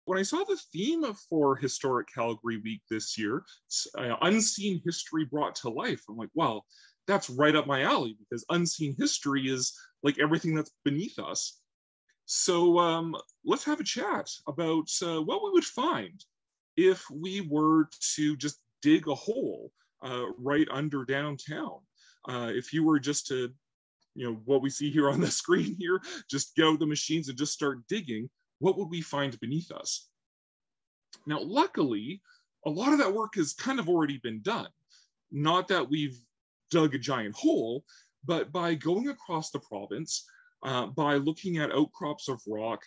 when I saw the theme for Historic Calgary Week this year, unseen history brought to life, I'm like, well, that's right up my alley, because unseen history is like everything that's beneath us. So let's have a chat about what we would find if we were to just dig a hole right under downtown. If you were just to, what we see here on the screen here, just get out the machines and just start digging, what would we find beneath us? Now, luckily, a lot of that work has kind of already been done. Not that we've dug a giant hole, but by going across the province, by looking at outcrops of rock,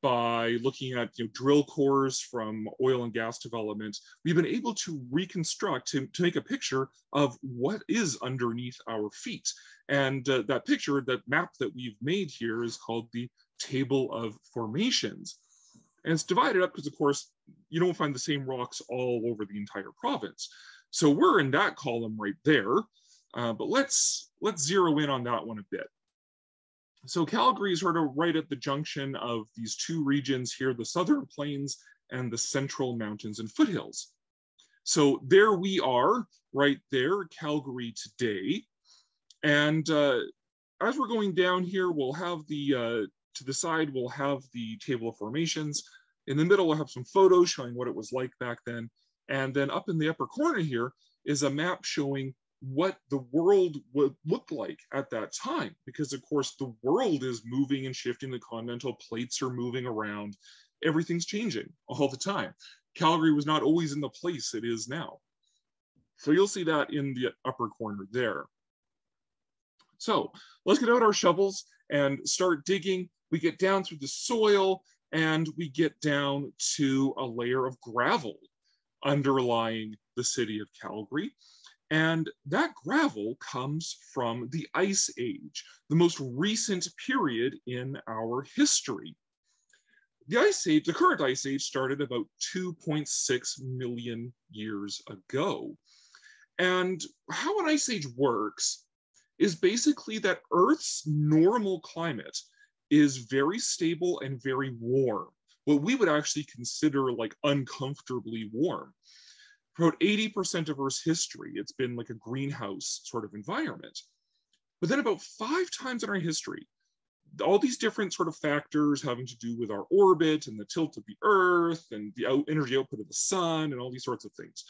by looking at drill cores from oil and gas development, we've been able to reconstruct, to make a picture of what is underneath our feet. And that picture, that map that we've made here, is called the Table of Formations. And it's divided up because, of course, you don't find the same rocks all over the entire province. So we're in that column right there. But let's zero in on that one a bit. So Calgary is sort of right at the junction of these two regions here, the Southern Plains and the Central Mountains and Foothills. So there we are, right there, Calgary today. And as we're going down here, we'll have the, to the side, we'll have the Table of Formations. In the middle, we'll have some photos showing what it was like back then. And then up in the upper corner here is a map showing what the world would look like at that time, because of course the world is moving and shifting, the continental plates are moving around, everything's changing all the time. Calgary was not always in the place it is now. So you'll see that in the upper corner there. So let's get out our shovels and start digging. We get down through the soil and we get down to a layer of gravel underlying the city of Calgary. And that gravel comes from the Ice Age, the most recent period in our history. The Ice Age, the current Ice Age, started about 2.6 million years ago. And how an Ice Age works is basically that Earth's normal climate is very stable and very warm, what we would actually consider like uncomfortably warm. For about 80% of Earth's history, it's been like a greenhouse sort of environment. But then about 5 times in our history, all these different sort of factors having to do with our orbit and the tilt of the Earth and the energy output of the sun and all these sorts of things,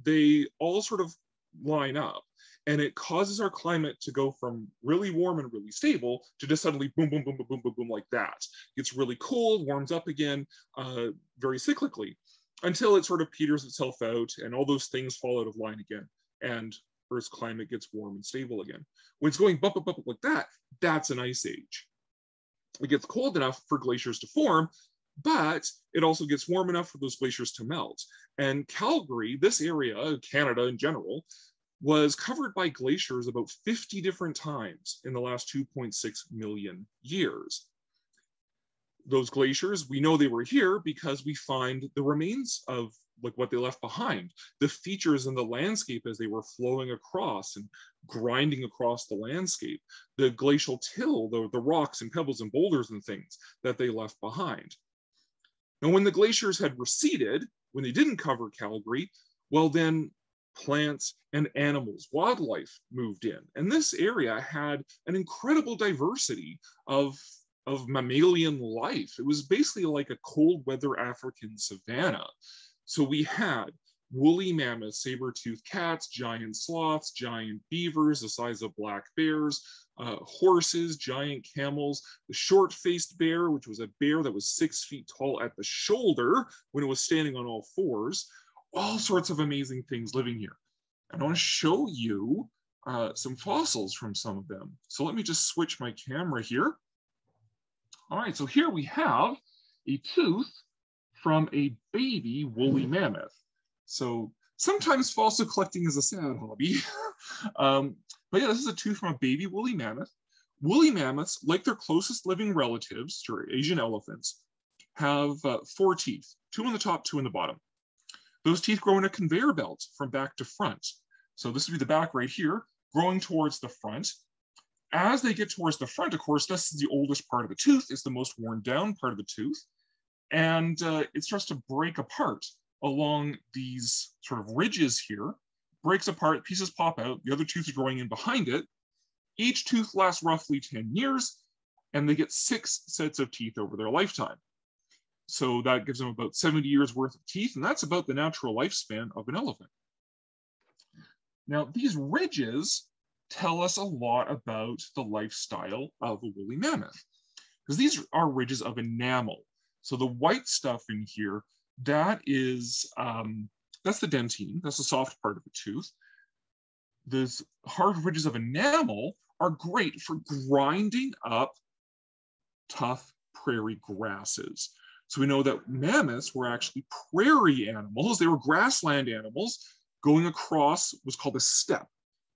they all sort of line up. And it causes our climate to go from really warm and really stable to just suddenly boom, boom, boom, boom, boom, boom, boom, like that. It's really cold, warms up again, very cyclically, until it sort of peters itself out and all those things fall out of line again. And Earth's climate gets warm and stable again. When it's going bump, bump, bump like that, that's an ice age. It gets cold enough for glaciers to form, but it also gets warm enough for those glaciers to melt. And Calgary, this area, Canada in general, was covered by glaciers about 50 different times in the last 2.6 million years. Those glaciers, we know they were here because we find the remains of like what they left behind, the features in the landscape as they were flowing across and grinding across the landscape, the glacial till, the rocks and pebbles and boulders and things that they left behind. Now, when the glaciers had receded, when they didn't cover Calgary, well then plants and animals, wildlife moved in. And this area had an incredible diversity of mammalian life. It was basically like a cold weather African savanna. So we had woolly mammoths, saber-toothed cats, giant sloths, giant beavers the size of black bears, horses, giant camels, the short-faced bear, which was a bear that was 6 feet tall at the shoulder when it was standing on all fours, all sorts of amazing things living here. And I want to show you some fossils from some of them. So let me just switch my camera here. All right, so here we have a tooth from a baby woolly mammoth. So sometimes fossil collecting is a sad hobby. But yeah, this is a tooth from a baby woolly mammoth. Woolly mammoths, like their closest living relatives, Asian elephants, have 4 teeth, 2 on the top, 2 on the bottom. Those teeth grow in a conveyor belt from back to front. So this would be the back right here, growing towards the front. As they get towards the front, of course, this is the oldest part of the tooth. It's the most worn down part of the tooth. And it starts to break apart along these sort of ridges here, breaks apart, pieces pop out, the other tooth is growing in behind it. Each tooth lasts roughly 10 years, and they get 6 sets of teeth over their lifetime. So that gives them about 70 years worth of teeth, and that's about the natural lifespan of an elephant. Now, these ridges tell us a lot about the lifestyle of a woolly mammoth, because these are ridges of enamel. So the white stuff in here, that is, that's the dentine, that's the soft part of the tooth. Those hard ridges of enamel are great for grinding up tough prairie grasses. So we know that mammoths were actually prairie animals. They were grassland animals going across what's called a steppe,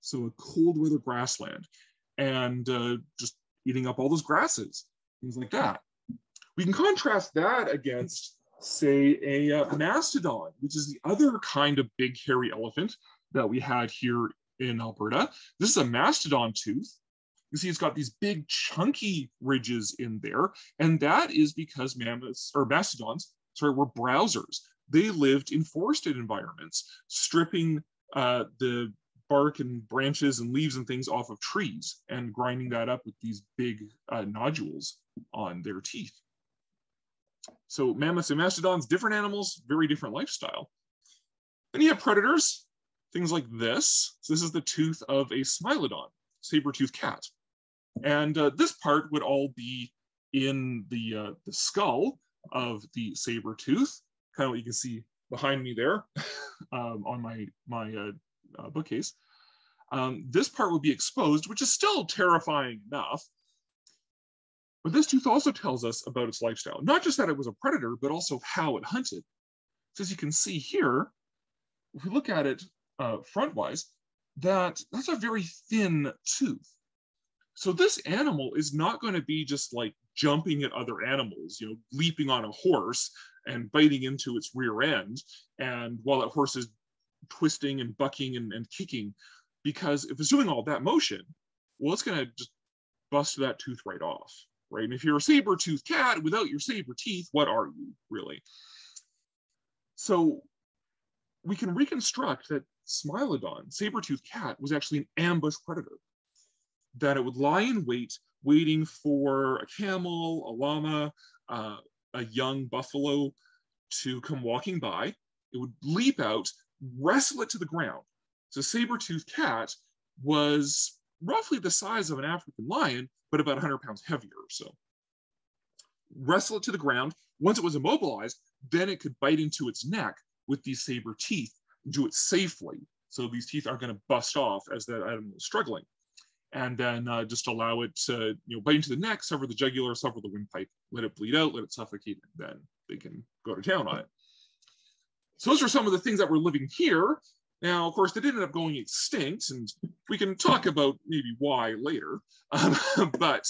so a cold weather grassland, and just eating up all those grasses, things like that. We can contrast that against, say, a mastodon, which is the other kind of big hairy elephant that we had here in Alberta. This is a mastodon tooth. You see it's got these big chunky ridges in there, and that is because mammoths, or mastodons, sorry, were browsers. They lived in forested environments, stripping the bark and branches and leaves and things off of trees and grinding that up with these big nodules on their teeth. So mammoths and mastodons, different animals, very different lifestyle. Then you have predators, things like this. So this is the tooth of a smilodon, saber-toothed cat. And this part would all be in the skull of the saber tooth, kind of what you can see behind me there on my bookcase. This part would be exposed, which is still terrifying enough. But this tooth also tells us about its lifestyle, not just that it was a predator, but also how it hunted. So as you can see here, if we look at it frontwise, that's a very thin tooth. So this animal is not going to be just like jumping at other animals, you know, leaping on a horse and biting into its rear end, and while that horse is twisting and bucking and kicking, because if it's doing all that motion, well, it's going to just bust that tooth right off, right? And if you're a saber-toothed cat without your saber teeth, what are you really? So we can reconstruct that Smilodon, saber-toothed cat, was actually an ambush predator, that it would lie in wait, waiting for a camel, a llama, a young buffalo to come walking by. It would leap out, wrestle it to the ground. So saber-toothed cat was roughly the size of an African lion, but about 100 pounds heavier or so. Wrestle it to the ground. Once it was immobilized, then it could bite into its neck with these saber teeth, do it safely. So these teeth aren't going to bust off as that animal is struggling. And then just allow it to, bite into the neck, sever the jugular, sever the windpipe, let it bleed out, let it suffocate, and then they can go to town on it. So those are some of the things that were living here. Now, of course, they did end up going extinct, and we can talk about maybe why later, but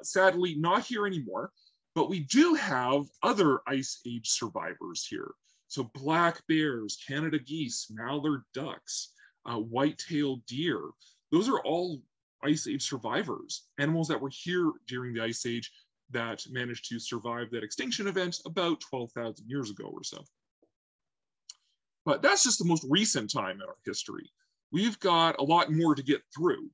sadly not here anymore. But we do have other Ice Age survivors here. So black bears, Canada geese, mallard ducks, white-tailed deer. Those are all Ice Age survivors, animals that were here during the Ice Age that managed to survive that extinction event about 12,000 years ago or so. But that's just the most recent time in our history. We've got a lot more to get through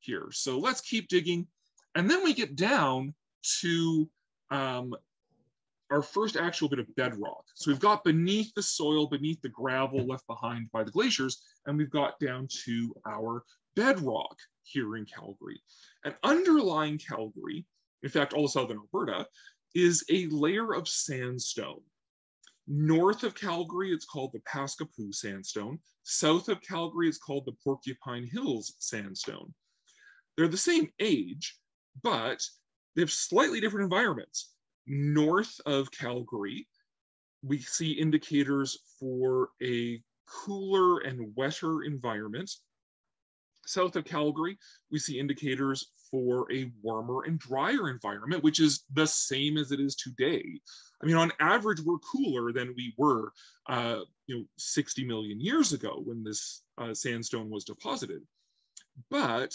here. So let's keep digging. And then we get down to our first actual bit of bedrock. So we've got beneath the soil, beneath the gravel left behind by the glaciers, and we've got down to our bedrock here in Calgary. And underlying Calgary, in fact, all of southern Alberta, is a layer of sandstone. North of Calgary, it's called the Pascapoo sandstone. South of Calgary, it's called the Porcupine Hills sandstone. They're the same age, but they have slightly different environments. North of Calgary, we see indicators for a cooler and wetter environment. South of Calgary, we see indicators for a warmer and drier environment, which is the same as it is today. I mean, on average, we're cooler than we were 60 million years ago when this sandstone was deposited. But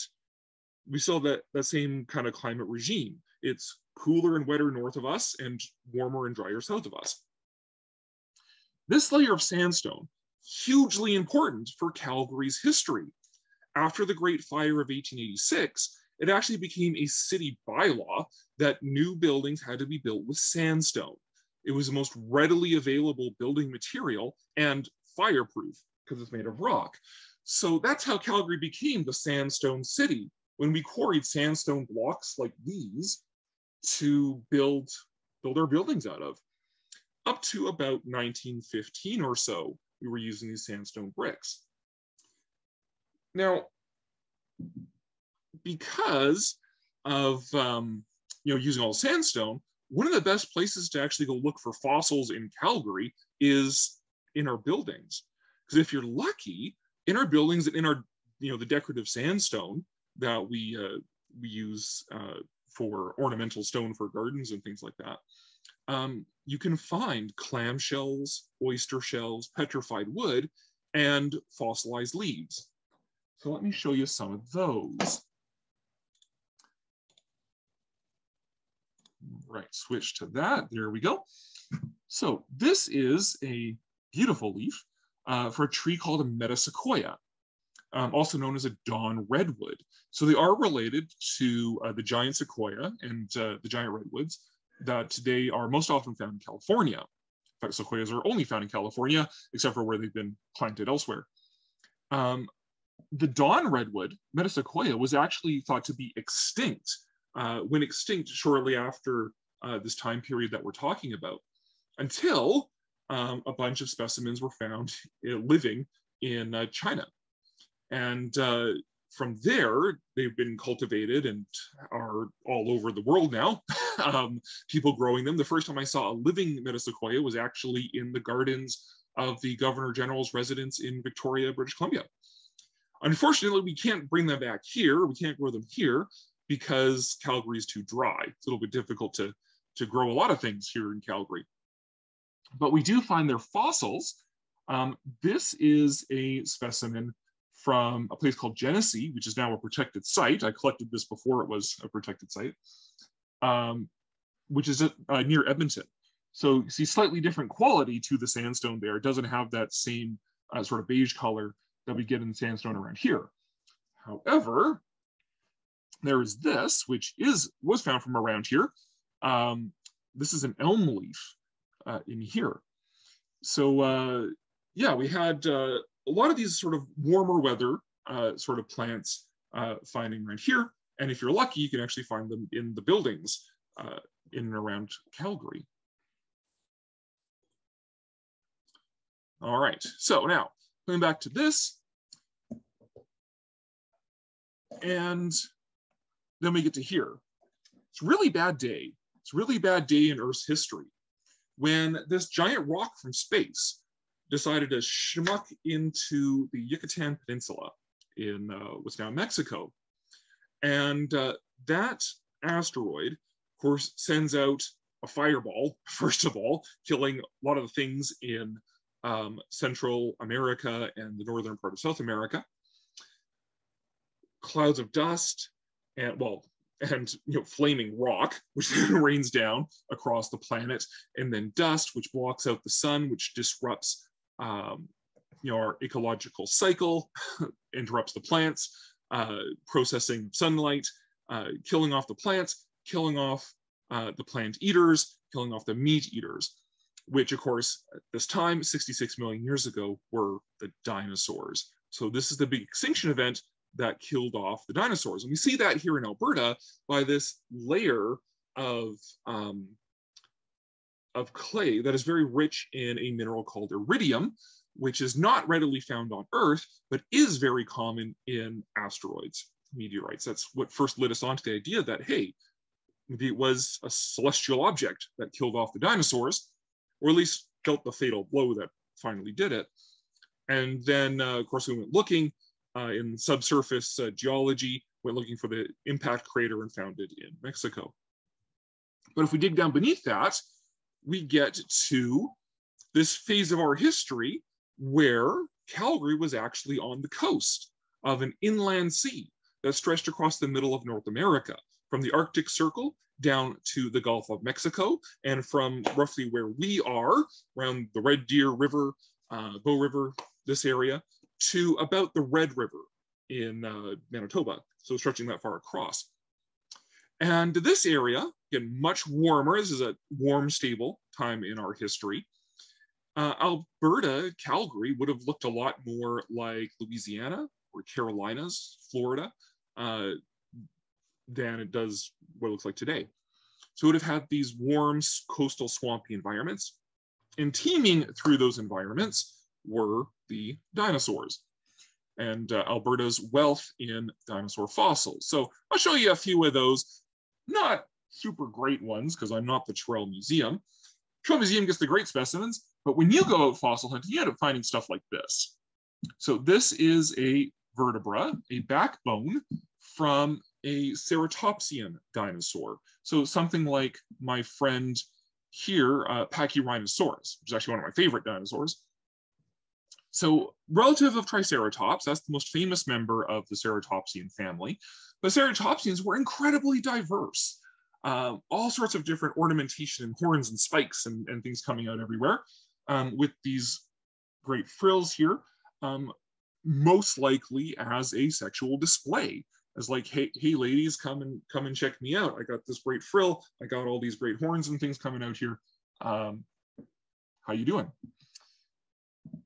we still have that same kind of climate regime. It's cooler and wetter north of us and warmer and drier south of us. This layer of sandstone, hugely important for Calgary's history. After the Great Fire of 1886, it actually became a city bylaw that new buildings had to be built with sandstone. It was the most readily available building material and fireproof because it's made of rock. So that's how Calgary became the sandstone city, when we quarried sandstone blocks like these to build our buildings out of. Up to about 1915 or so, we were using these sandstone bricks. Now, because of using all sandstone, one of the best places to actually go look for fossils in Calgary is in our buildings. Because if you're lucky, in our buildings and in our the decorative sandstone that we use for ornamental stone for gardens and things like that, you can find clam shells, oyster shells, petrified wood, and fossilized leaves. So let me show you some of those. Right, switch to that. There we go. So this is a beautiful leaf for a tree called a metasequoia, also known as a dawn redwood. So they are related to the giant sequoia and the giant redwoods that today are most often found in California. In fact, sequoias are only found in California, except for where they've been planted elsewhere. The dawn redwood, metasequoia, was actually thought to be extinct, went extinct shortly after this time period that we're talking about, until a bunch of specimens were found living in China. And from there, they've been cultivated and are all over the world now, people growing them. The first time I saw a living metasequoia was actually in the gardens of the Governor General's residence in Victoria, British Columbia. Unfortunately, we can't bring them back here. We can't grow them here because Calgary is too dry. It's a little bit difficult to grow a lot of things here in Calgary. But we do find their fossils. This is a specimen from a place called Genesee, which is now a protected site. I collected this before it was a protected site, which is near Edmonton. So you see slightly different quality to the sandstone there. It doesn't have that same sort of beige color that we get in sandstone around here. However, there is this, which was found from around here. This is an elm leaf in here. So yeah, we had a lot of these sort of warmer weather sort of plants finding right here. And if you're lucky, you can actually find them in the buildings in and around Calgary. All right, so now coming back to this, and then we get to here. It's a really bad day. It's a really bad day in Earth's history when this giant rock from space decided to schmuck into the Yucatan Peninsula in what's now Mexico. And that asteroid, of course, sends out a fireball, first of all, killing a lot of the things in Central America and the northern part of South America. Clouds of dust and flaming rock, which then rains down across the planet, and then dust, which blocks out the sun, which disrupts our ecological cycle, interrupts the plants, processing sunlight, killing off the plants, killing off the plant eaters, killing off the meat eaters, which of course at this time, 66 million years ago, were the dinosaurs. So this is the big extinction event that killed off the dinosaurs. And we see that here in Alberta by this layer of clay that is very rich in a mineral called iridium, which is not readily found on Earth, but is very common in asteroids, meteorites. That's what first led us on to the idea that, hey, maybe it was a celestial object that killed off the dinosaurs, or at least dealt the fatal blow that finally did it. And then, of course, we went looking in subsurface geology, went looking for the impact crater and found it in Mexico. But if we dig down beneath that, we get to this phase of our history where Calgary was actually on the coast of an inland sea that stretched across the middle of North America. from the Arctic Circle down to the Gulf of Mexico, and from roughly where we are, around the Red Deer River, Bow River, this area, to about the Red River in Manitoba, so stretching that far across. And this area, again, much warmer. This is a warm, stable time in our history. Alberta, Calgary would have looked a lot more like Louisiana or Carolinas, Florida, than it does what it looks like today. So it would have had these warm, coastal, swampy environments. And teeming through those environments were the dinosaurs and Alberta's wealth in dinosaur fossils. So I'll show you a few of those, not super great ones, because I'm not the Trail Museum. Trail Museum gets the great specimens, but when you go out fossil hunting, you end up finding stuff like this. So this is a vertebra, a backbone from a ceratopsian dinosaur. So something like my friend here, Pachyrhinosaurus, which is actually one of my favorite dinosaurs. So relative of Triceratops, that's the most famous member of the ceratopsian family. But ceratopsians were incredibly diverse. All sorts of different ornamentation and horns and spikes and things coming out everywhere, with these great frills here, most likely as a sexual display. As like, hey ladies, come and check me out. I got this great frill. I got all these great horns and things coming out here. How you doing?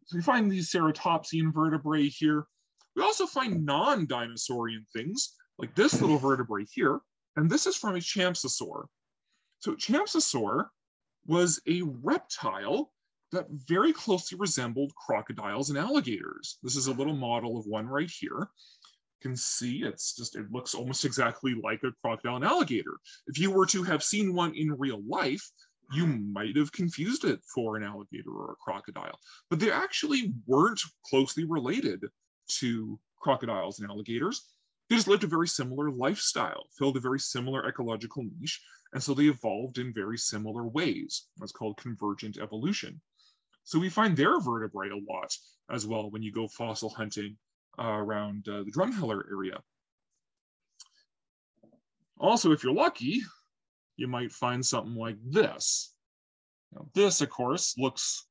So we find these ceratopsian vertebrae here. We also find non-dinosaurian things, like this little vertebrae here, and this is from a Champsosaur. So Champsosaur was a reptile that very closely resembled crocodiles and alligators. This is a little model of one right here. You can see it looks almost exactly like a crocodile and alligator. If you were to have seen one in real life, you might have confused it for an alligator or a crocodile, but they actually weren't closely related to crocodiles and alligators. They just lived a very similar lifestyle, filled a very similar ecological niche, and so they evolved in very similar ways. That's called convergent evolution. So we find their vertebrae a lot as well when you go fossil hunting around the Drumheller area. Also, if you're lucky, you might find something like this. Now, this, of course, looks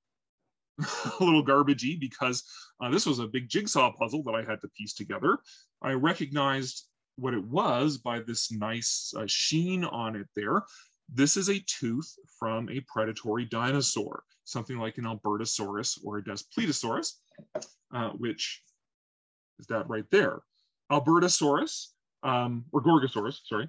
a little garbagey because this was a big jigsaw puzzle that I had to piece together. I recognized what it was by this nice sheen on it there. This is a tooth from a predatory dinosaur, something like an Albertosaurus or a Daspletosaurus, which is that right there. Albertosaurus, or Gorgosaurus, sorry,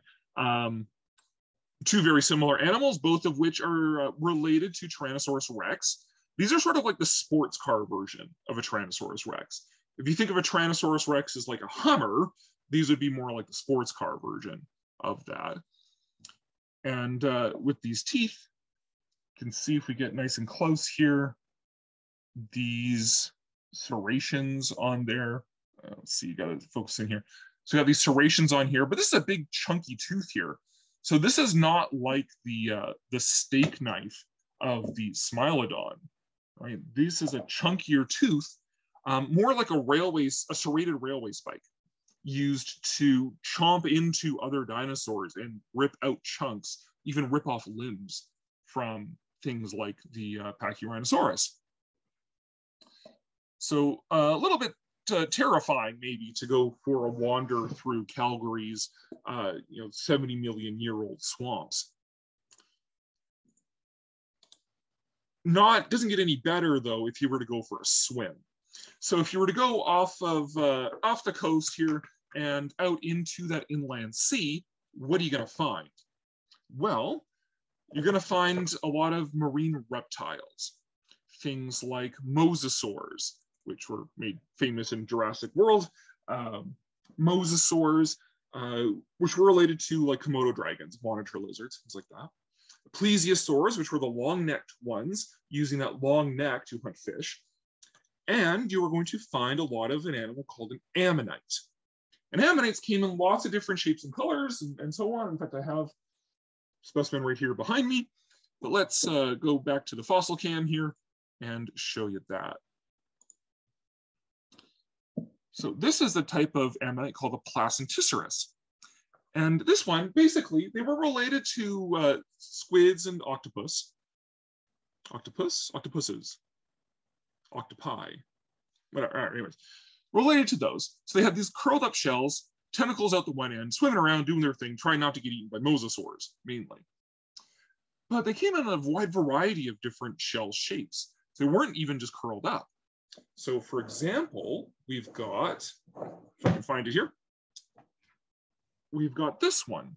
two very similar animals, both of which are related to Tyrannosaurus rex. These are sort of like the sports car version of a Tyrannosaurus rex. If you think of a Tyrannosaurus rex as like a Hummer, these would be more like the sports car version of that. And with these teeth, you can see if we get nice and close here, these serrations on there. Let's see, you got to focus in here. So we have these serrations on here, but this is a big chunky tooth here. So this is not like the steak knife of the Smilodon, right? This is a chunkier tooth, more like a serrated railway spike used to chomp into other dinosaurs and rip out chunks, even rip off limbs from things like the Pachyrhinosaurus. So a little bit terrifying maybe to go for a wander through Calgary's 70 million year old swamps. Doesn't get any better though if you were to go for a swim. So if you were to go off the coast here and out into that inland sea, what are you going to find? Well, you're going to find a lot of marine reptiles, things like mosasaurs, which were made famous in Jurassic World, mosasaurs, which were related to like Komodo dragons, monitor lizards, things like that. Plesiosaurs, which were the long-necked ones, using that long neck to hunt fish. And you were going to find a lot of an animal called an ammonite. And ammonites came in lots of different shapes and colors and so on. In fact, I have a specimen right here behind me. But let's go back to the fossil cam here and show you that. So this is a type of ammonite called a Placenticerus. And this one, basically, they were related to squids and octopus. Octopuses, octopi, whatever, anyways, related to those. So they had these curled up shells, tentacles out the one end, swimming around, doing their thing, trying not to get eaten by mosasaurs, mainly. But they came in a wide variety of different shell shapes. So they weren't even just curled up. So for example, we've got, if I can find it here, we've got this one,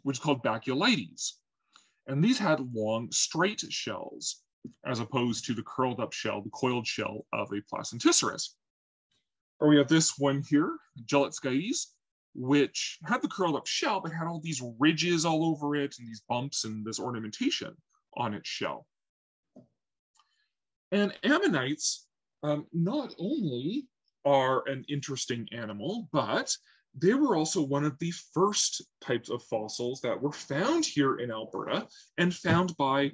which is called baculites. And these had long, straight shells, as opposed to the curled up shell, the coiled shell of a Placentissaurus. Or we have this one here, Gelitskais, which had the curled up shell, but had all these ridges all over it and these bumps and this ornamentation on its shell. And ammonites not only are an interesting animal, but they were also one of the first types of fossils that were found here in Alberta and found by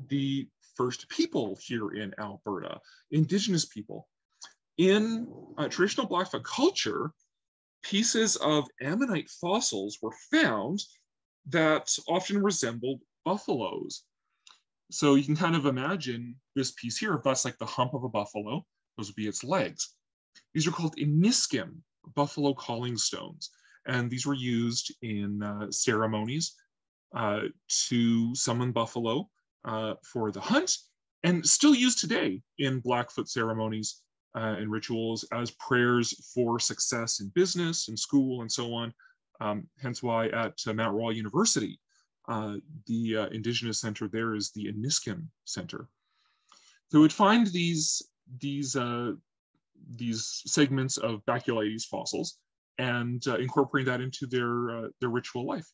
the first people here in Alberta, Indigenous people. In traditional Blackfoot culture, pieces of ammonite fossils were found that often resembled buffaloes. So you can kind of imagine this piece here, if that's like the hump of a buffalo, those would be its legs. These are called iniskim, buffalo calling stones. And these were used in ceremonies to summon buffalo for the hunt, and still used today in Blackfoot ceremonies and rituals as prayers for success in business and school and so on. Hence why at Mount Royal University, the Indigenous Center there is the Iniskim Center. So we'd find these segments of baculites fossils and incorporate that into their ritual life.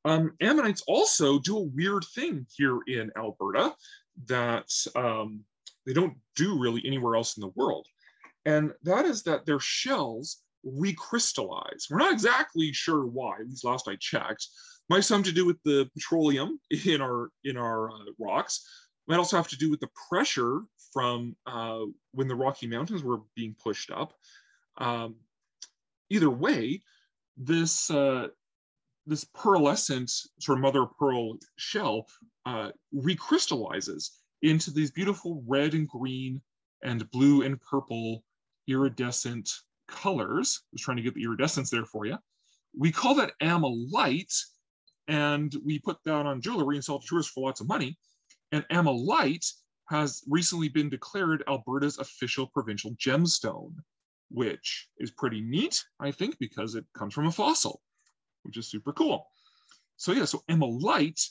Ammonites also do a weird thing here in Alberta that they don't do really anywhere else in the world. And that is that their shells recrystallize. We're not exactly sure why, at least last I checked. Might have something to do with the petroleum in our rocks. Might also have to do with the pressure from when the Rocky Mountains were being pushed up. Either way, this pearlescent sort of mother of pearl shell recrystallizes into these beautiful red and green and blue and purple iridescent colors. I was trying to get the iridescence there for you. We call that amylite, and we put that on jewelry and sell it to tourists for lots of money. And amylite has recently been declared Alberta's official provincial gemstone, which is pretty neat, I think, because it comes from a fossil, which is super cool. So yeah, so amylite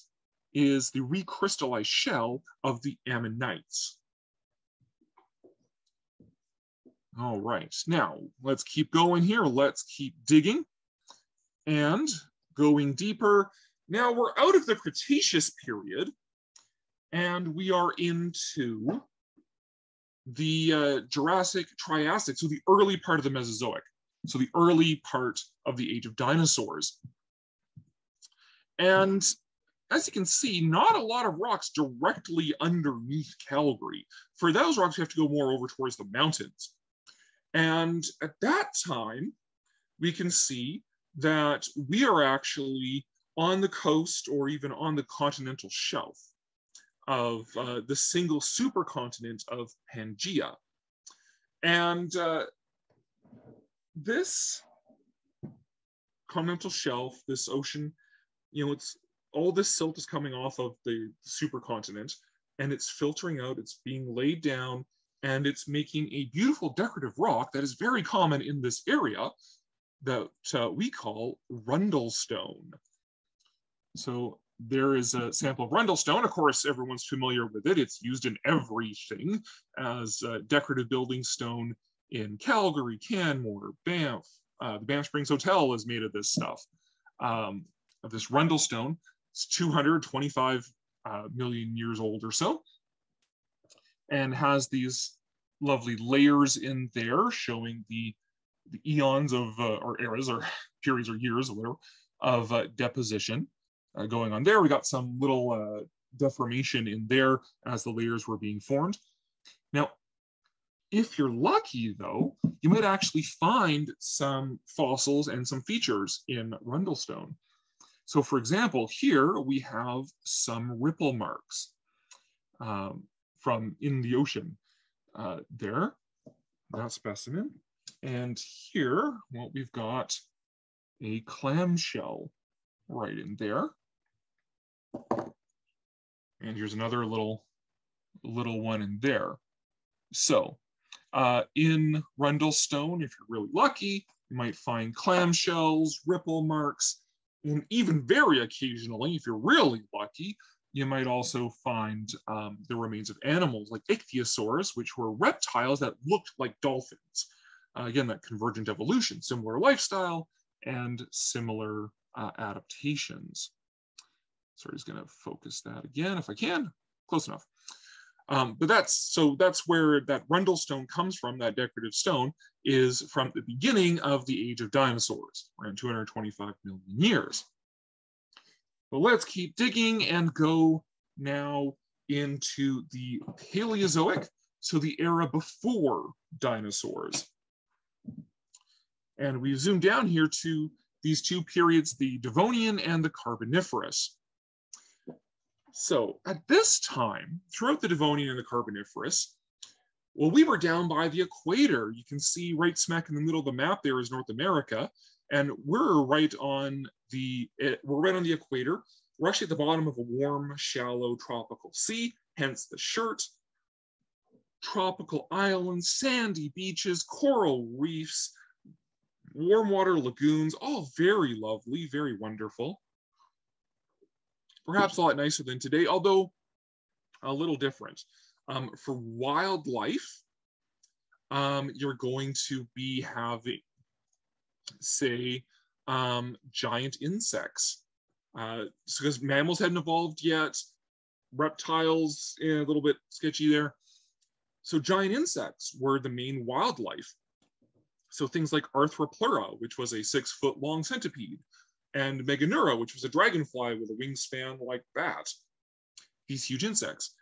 is the recrystallized shell of the ammonites. All right, now let's keep going here. Let's keep digging and going deeper. Now we're out of the Cretaceous period and we are into the Jurassic, Triassic, so the early part of the Mesozoic. So the early part of the Age of Dinosaurs. And as you can see, not a lot of rocks directly underneath Calgary. For those rocks, you have to go more over towards the mountains. And at that time, we can see that we are actually on the coast or even on the continental shelf of the single supercontinent of Pangaea. And this continental shelf, this ocean, you know, it's all this silt is coming off of the supercontinent and it's filtering out, it's being laid down, and it's making a beautiful decorative rock that is very common in this area that we call rundlestone. So there is a sample of rundlestone. Of course, everyone's familiar with it. It's used in everything as decorative building stone in Calgary, Canmore, Banff. The Banff Springs Hotel is made of this stuff, of this rundlestone. It's 225 million years old or so, and has these lovely layers in there showing the eons of, or eras, or periods, or years, or whatever, of deposition going on there. We got some little deformation in there as the layers were being formed. Now, If you're lucky, though, you might actually find some fossils and some features in Rundlestone. So for example, here we have some ripple marks from in the ocean. There, that specimen. And here, well, we've got a clamshell right in there. And here's another little one in there. So in Rundlestone, if you're really lucky, you might find clamshells, ripple marks, and even very occasionally, if you're really lucky, you might also find the remains of animals like ichthyosaurs, which were reptiles that looked like dolphins. Again, that convergent evolution, similar lifestyle and similar adaptations. Sorry, just going to focus that again if I can. Close enough. But that's where that Rundlestone comes from. That decorative stone is from the beginning of the Age of Dinosaurs, around 225 million years. But let's keep digging and go now into the Paleozoic, so the era before dinosaurs. And we've zoomed down here to these two periods, the Devonian and the Carboniferous. So at this time, throughout the Devonian and the Carboniferous, well, we were down by the equator. You can see right smack in the middle of the map there is North America, and we're right on the equator. We're actually at the bottom of a warm, shallow tropical sea, hence the shirt. Tropical islands, sandy beaches, coral reefs, warm water lagoons, all very lovely, very wonderful. Perhaps a lot nicer than today, although a little different. For wildlife, you're going to be having, say, giant insects. Because mammals hadn't evolved yet, reptiles, a little bit sketchy there. So giant insects were the main wildlife. So things like Arthropleura, which was a 6-foot-long centipede, and Meganeura, which was a dragonfly with a wingspan like that. These huge insects.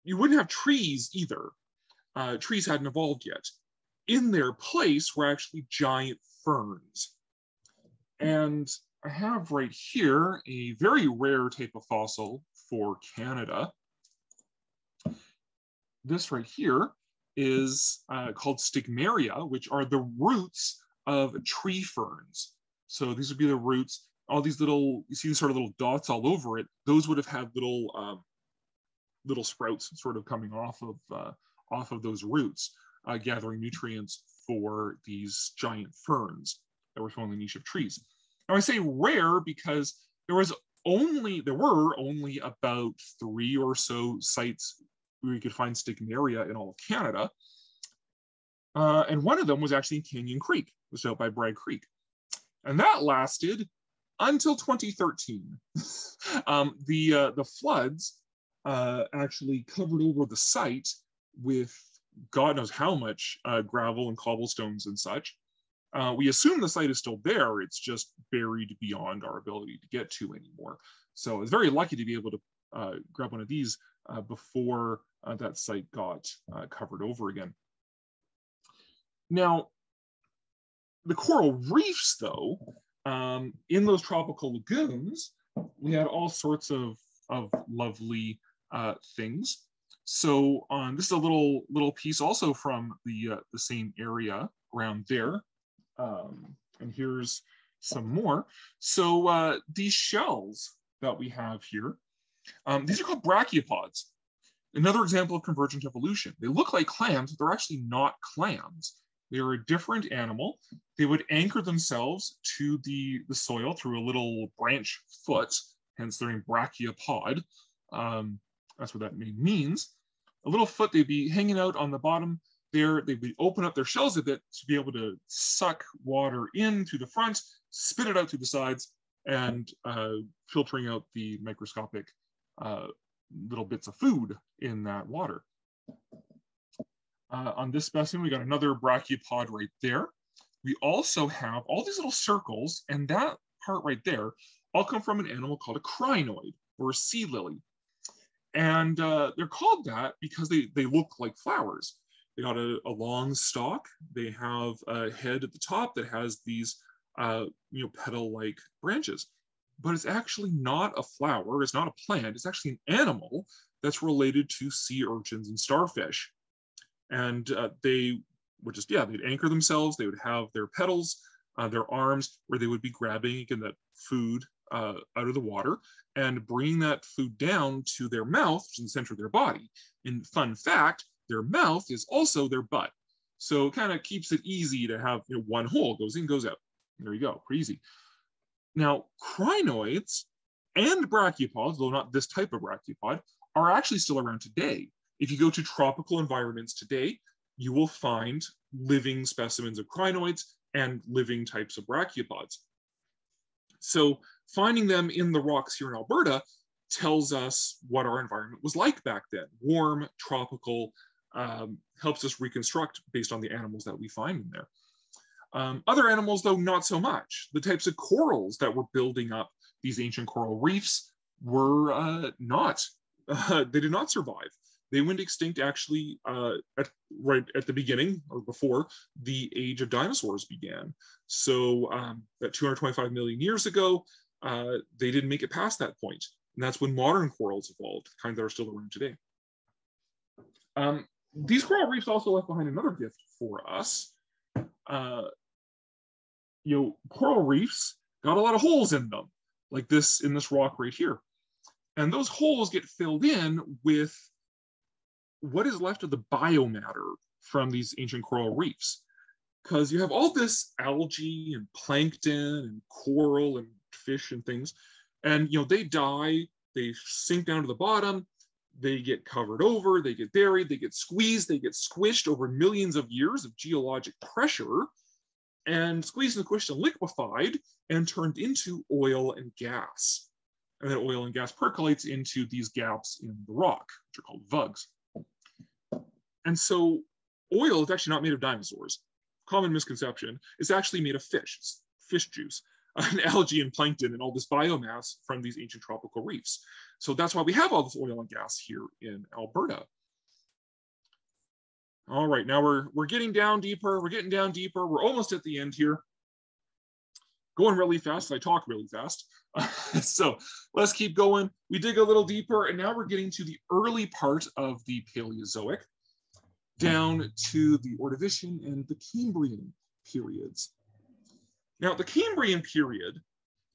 You wouldn't have trees either. Trees hadn't evolved yet. In their place were actually giant ferns. And I have right here a very rare type of fossil for Canada. This right here is called stigmaria, which are the roots of tree ferns. So these would be the roots. All these little, you see these sort of little dots all over it. Those would have had little little sprouts sort of coming off of those roots, gathering nutrients for these giant ferns that were found in the niche of trees. Now I say rare because there were only about 3 or so sites where you could find stigmaria in all of Canada. And one of them was actually in Canyon Creek, which was out by Bragg Creek. And that lasted until 2013. The floods actually covered over the site with God knows how much gravel and cobblestones and such. We assume the site is still there. It's just buried beyond our ability to get to anymore. So I was very lucky to be able to grab one of these before that site got covered over again. Now, the coral reefs, though, in those tropical lagoons, we had all sorts of lovely things. So this is a little piece also from the same area around there. And here's some more. So these shells that we have here, these are called brachiopods. Another example of convergent evolution. They look like clams, but they're actually not clams. They're a different animal. They would anchor themselves to the soil through a little branch foot, hence their name brachiopod. That's what that name means. A little foot, they'd be hanging out on the bottom there. They would open up their shells a bit to be able to suck water in through the front, spit it out through the sides, and filtering out the microscopic little bits of food in that water. On this specimen, we got another brachiopod right there. We also have all these little circles, and that part right there all come from an animal called a crinoid, or a sea lily. And they're called that because they look like flowers. They got a long stalk. They have a head at the top that has these, petal-like branches. But it's actually not a flower. It's not a plant. It's actually an animal that's related to sea urchins and starfish. And they would just, they'd anchor themselves. They would have their petals, their arms, where they would be grabbing, again, that food out of the water and bringing that food down to their mouth, which is in the center of their body. And fun fact, their mouth is also their butt. So it kind of keeps it easy to have one hole, goes in, goes out. There you go, pretty easy. Now, crinoids and brachiopods, though not this type of brachiopods, are actually still around today. If you go to tropical environments today, you will find living specimens of crinoids and living types of brachiopods. So finding them in the rocks here in Alberta tells us what our environment was like back then. Warm, tropical, helps us reconstruct based on the animals that we find in there. Other animals, though, not so much. The types of corals that were building up these ancient coral reefs were they did not survive. They went extinct actually right at the beginning or before the Age of Dinosaurs began. So that 225 million years ago, they didn't make it past that point. And that's when modern corals evolved, the kind that are still around today. These coral reefs also left behind another gift for us. Coral reefs got a lot of holes in them, like this in this rock right here. And those holes get filled in with what is left of the biomatter from these ancient coral reefs. Because you have all this algae and plankton and coral and fish and things, and they die, they sink down to the bottom, they get covered over, they get buried, they get squeezed, they get squished over millions of years of geologic pressure, and squeezed and squished and liquefied and turned into oil and gas. And then oil and gas percolates into these gaps in the rock, which are called vugs. And so oil is actually not made of dinosaurs. Common misconception. It's actually made of fish. It's fish juice, and algae and plankton and all this biomass from these ancient tropical reefs. So that's why we have all this oil and gas here in Alberta. All right, now we're getting down deeper. We're getting down deeper. We're almost at the end here. Going really fast. I talk really fast. So let's keep going. We dig a little deeper, and now we're getting to the early part of the Paleozoic, down to the Ordovician and the Cambrian periods. Now, the Cambrian period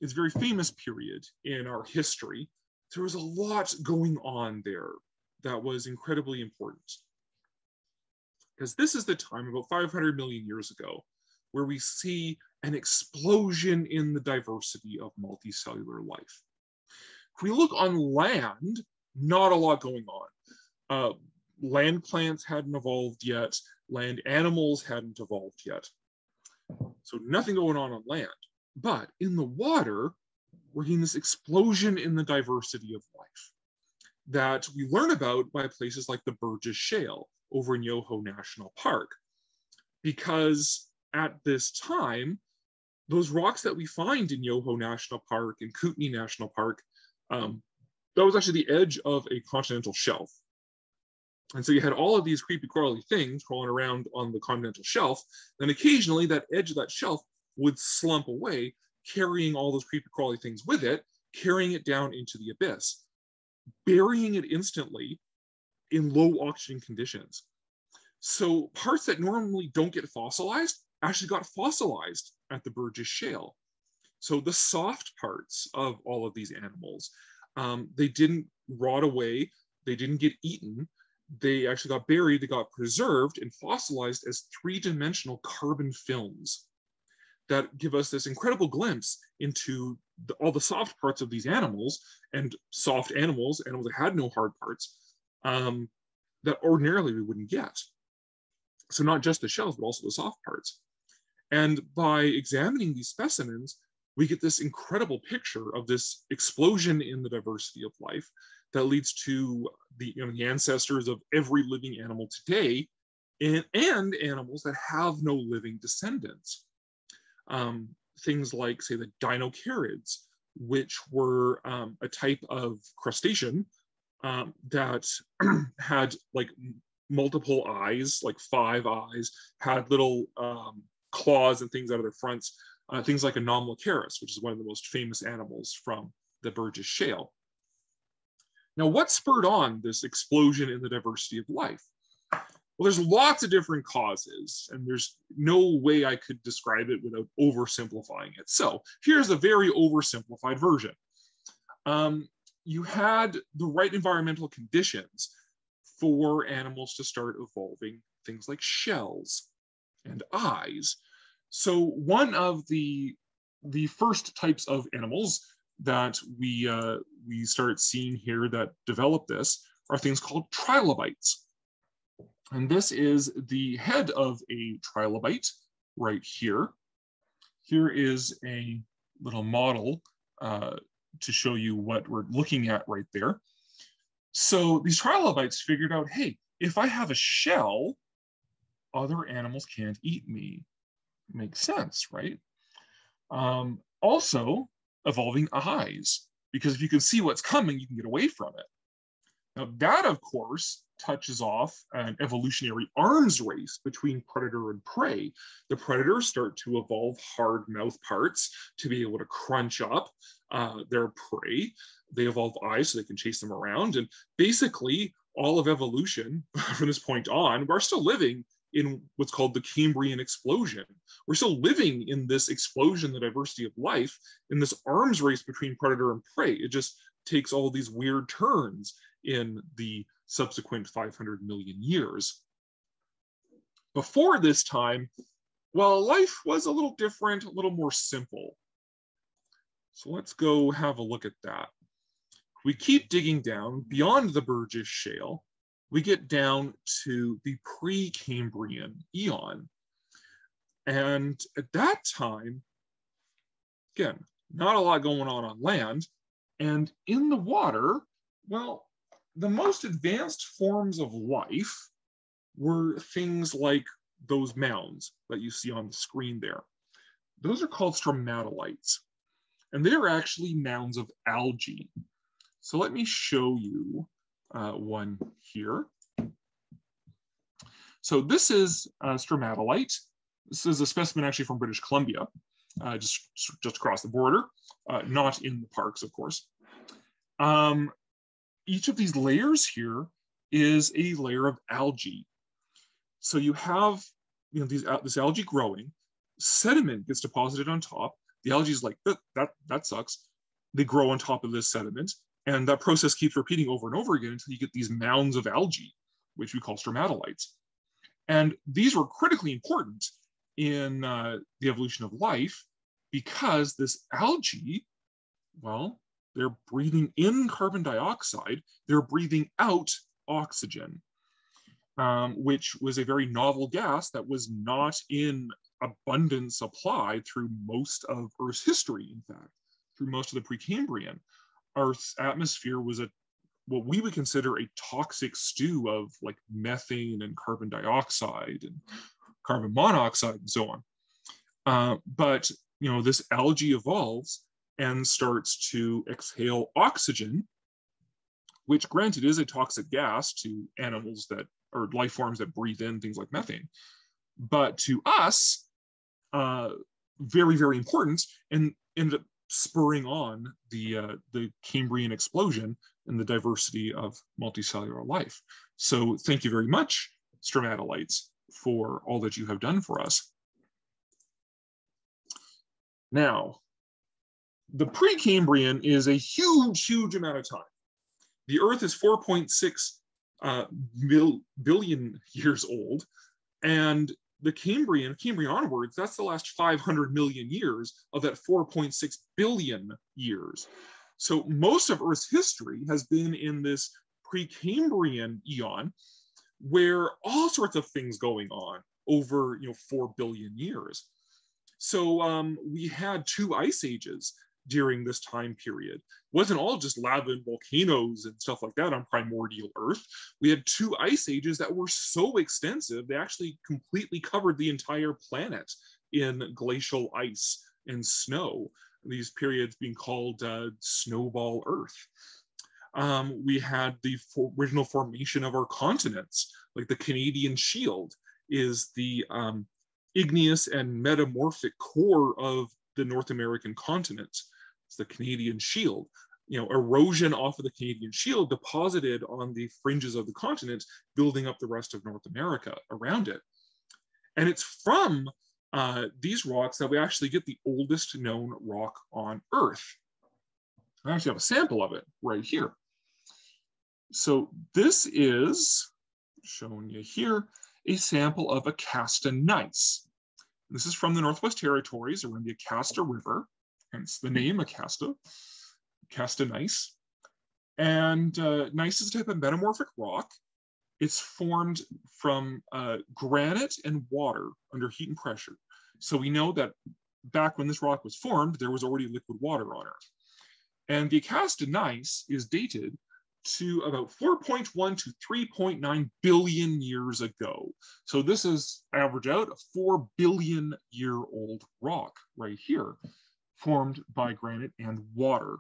is a very famous period in our history. There was a lot going on there that was incredibly important. Because this is the time, about 500 million years ago, where we see an explosion in the diversity of multicellular life. If we look on land, not a lot going on. Land plants hadn't evolved yet. Land animals hadn't evolved yet. So nothing going on land. But in the water, we're getting this explosion in the diversity of life that we learn about by places like the Burgess Shale over in Yoho National Park. Because at this time, those rocks that we find in Yoho National Park and Kootenay National Park, that was actually the edge of a continental shelf. And so you had all of these creepy crawly things crawling around on the continental shelf. And occasionally that edge of that shelf would slump away, carrying all those creepy crawly things with it, carrying it down into the abyss, burying it instantly in low oxygen conditions. So parts that normally don't get fossilized actually got fossilized at the Burgess Shale. So the soft parts of all of these animals, they didn't rot away, they didn't get eaten, they actually got buried, they got preserved and fossilized as three-dimensional carbon films that give us this incredible glimpse into all the soft parts of these animals, and soft animals, animals that had no hard parts, that ordinarily we wouldn't get. So not just the shells, but also the soft parts. And by examining these specimens, we get this incredible picture of this explosion in the diversity of life that leads to the ancestors of every living animal today, and animals that have no living descendants. Things like, say, the dinocarids, which were a type of crustacean that had like multiple eyes, like 5 eyes, had little claws and things out of their fronts, things like Anomalocaris, which is one of the most famous animals from the Burgess Shale. Now, what spurred on this explosion in the diversity of life? Well, there's lots of different causes, and there's no way I could describe it without oversimplifying it. So here's a very oversimplified version. You had the right environmental conditions for animals to start evolving things like shells and eyes. So one of the first types of animals that we start seeing here that develop this are things called trilobites. And this is the head of a trilobite right here. Here is a little model to show you what we're looking at right there. So these trilobites figured out, hey, if I have a shell, other animals can't eat me. Makes sense, right? Also, evolving eyes, because if you can see what's coming, you can get away from it. Now that, of course, touches off an evolutionary arms race between predator and prey. The predators start to evolve hard mouth parts to be able to crunch up their prey. They evolve eyes so they can chase them around. And basically, all of evolution from this point on, we're still living in what's called the Cambrian explosion. We're still living in this explosion, the diversity of life, in this arms race between predator and prey. It just takes all these weird turns in the subsequent 500 million years. Before this time, well, life was a little different, a little more simple. So let's go have a look at that. We keep digging down beyond the Burgess Shale. We get down to the Precambrian eon. And at that time, again, not a lot going on land. And in the water, well, the most advanced forms of life were things like those mounds that you see on the screen there. Those are called stromatolites. And they're actually mounds of algae. So let me show you one here. So this is a stromatolite. This is a specimen actually from British Columbia, just across the border, not in the parks, of course. Each of these layers here is a layer of algae. So you have, this algae growing, sediment gets deposited on top. The algae is like, that sucks. They grow on top of this sediment. And that process keeps repeating over and over again until you get these mounds of algae, which we call stromatolites. And these were critically important in the evolution of life because this algae, well, they're breathing in carbon dioxide, they're breathing out oxygen, which was a very novel gas that was not in abundant supply through most of Earth's history, in fact, through most of the Precambrian. Earth's atmosphere was what we would consider a toxic stew of like methane and carbon dioxide and carbon monoxide and so on. But this algae evolves and starts to exhale oxygen, which granted is a toxic gas to animals that or life forms that breathe in things like methane. But to us, very, very important, and ended up spurring on the Cambrian explosion and the diversity of multicellular life. So thank you very much, stromatolites, for all that you have done for us. Now, the Precambrian is a huge, huge amount of time. The Earth is 4.6 billion years old, and the Cambrian onwards, that's the last 500 million years of that 4.6 billion years. So most of Earth's history has been in this Precambrian eon, where all sorts of things going on over 4 billion years. So we had 2 ice ages during this time period. It wasn't all just lava and volcanoes and stuff like that on primordial Earth. We had 2 ice ages that were so extensive, they actually completely covered the entire planet in glacial ice and snow, these periods being called snowball Earth. We had the original formation of our continents, like the Canadian Shield is the igneous and metamorphic core of the North American continent. It's the Canadian Shield. Erosion off of the Canadian Shield deposited on the fringes of the continent, building up the rest of North America around it. And it's from these rocks that we actually get the oldest known rock on Earth. I actually have a sample of it right here. So this is, showing you here, a sample of Acasta gneiss. This is from the Northwest Territories around the Acasta River, hence the name Acasta gneiss. And gneiss is a type of metamorphic rock. It's formed from granite and water under heat and pressure. So we know that back when this rock was formed, there was already liquid water on Earth. And the Acasta gneiss is dated to about 4.1 to 3.9 billion years ago. So this is average out a 4 billion year old rock right here, formed by granite and water.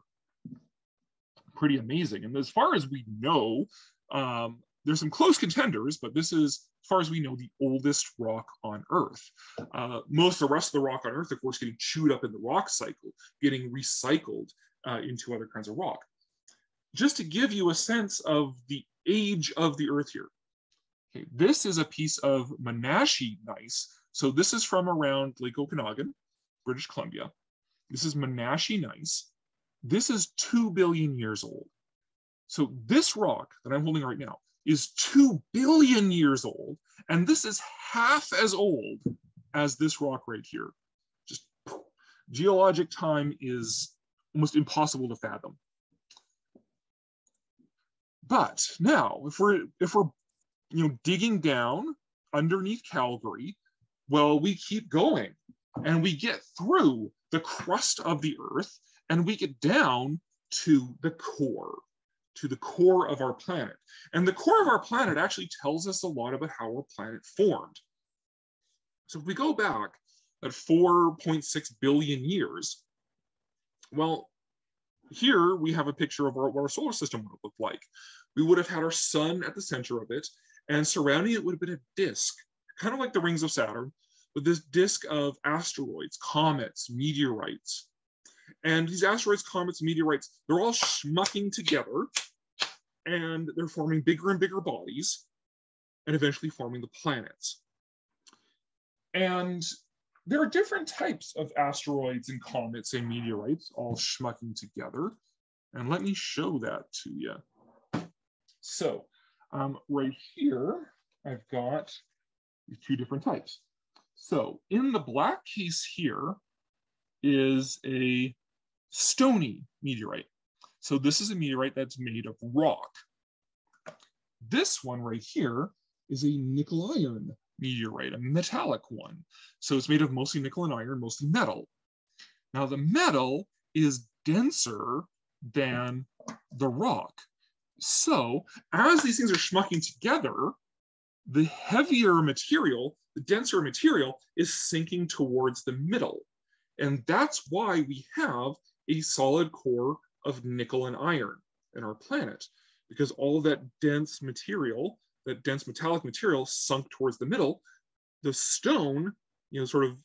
Pretty amazing. And as far as we know, there's some close contenders, but this is, as far as we know, the oldest rock on Earth. Most of the rest of the rock on Earth, of course, getting chewed up in the rock cycle, getting recycled into other kinds of rock. Just to give you a sense of the age of the Earth here. Okay, this is a piece of Menashe gneiss. So this is from around Lake Okanagan, British Columbia. This is Menashe gneiss. This is 2 billion years old. So this rock that I'm holding right now is 2 billion years old, and this is half as old as this rock right here. Just geologic time is almost impossible to fathom. But now, if we're digging down underneath Calgary, well, we keep going, and we get through the crust of the Earth, and we get down to the core of our planet. And the core of our planet actually tells us a lot about how our planet formed. So if we go back at 4.6 billion years, well, here we have a picture of what our solar system would have looked like. We would have had our sun at the center of it, and surrounding it would have been a disk, kind of like the rings of Saturn, with this disk of asteroids, comets, meteorites. And these asteroids, comets, meteorites, they're all schmucking together, and they're forming bigger and bigger bodies, and eventually forming the planets. And there are different types of asteroids and comets and meteorites all schmucking together. And let me show that to you. So right here, I've got two different types. So in the black case here is a stony meteorite. So this is a meteorite that's made of rock. This one right here is a nickel iron meteorite, a metallic one. So it's made of mostly nickel and iron, mostly metal. Now the metal is denser than the rock. So as these things are schmucking together, the heavier material, the denser material is sinking towards the middle. And that's why we have a solid core of nickel and iron in our planet, because all of that dense material, that dense metallic material sunk towards the middle, the stone, sort of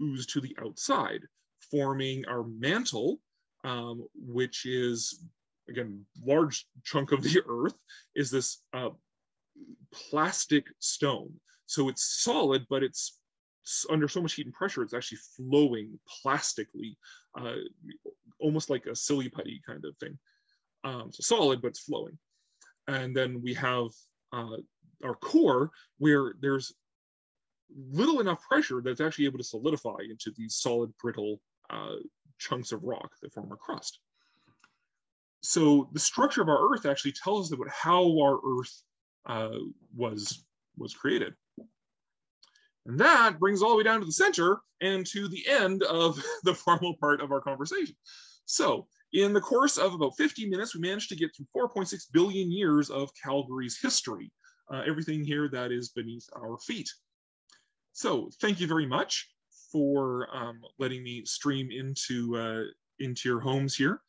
oozed to the outside, forming our mantle, which is, again, large chunk of the Earth, is this plastic stone. So it's solid, but it's under so much heat and pressure, it's actually flowing plastically, almost like a silly putty kind of thing. So solid, but it's flowing. And then we have our core, where there's little enough pressure that's actually able to solidify into these solid, brittle chunks of rock that form our crust. So the structure of our Earth actually tells us about how our Earth was created. And that brings all the way down to the center and to the end of the formal part of our conversation. So in the course of about 50 minutes, we managed to get through 4.6 billion years of Calgary's history, everything here that is beneath our feet. So thank you very much for letting me stream into your homes here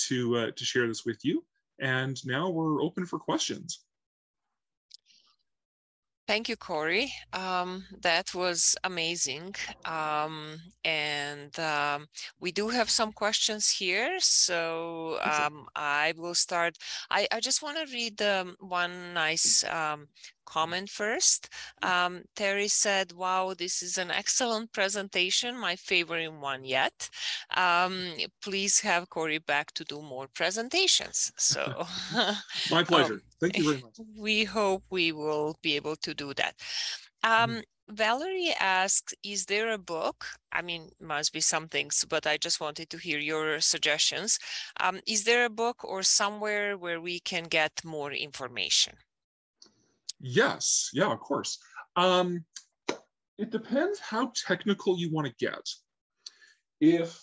to share this with you. And now we're open for questions. Thank you, Cory. That was amazing. We do have some questions here. So I will start. I just want to read one nice comment first. Terry said, wow, this is an excellent presentation, my favorite one yet. Please have Cory back to do more presentations. So my pleasure. Thank you very much. We hope we will be able to do that. Valerie asks, is there a book? I mean, must be some things, but I just wanted to hear your suggestions. Is there a book or somewhere where we can get more information? Yes, yeah, of course. It depends how technical you want to get. If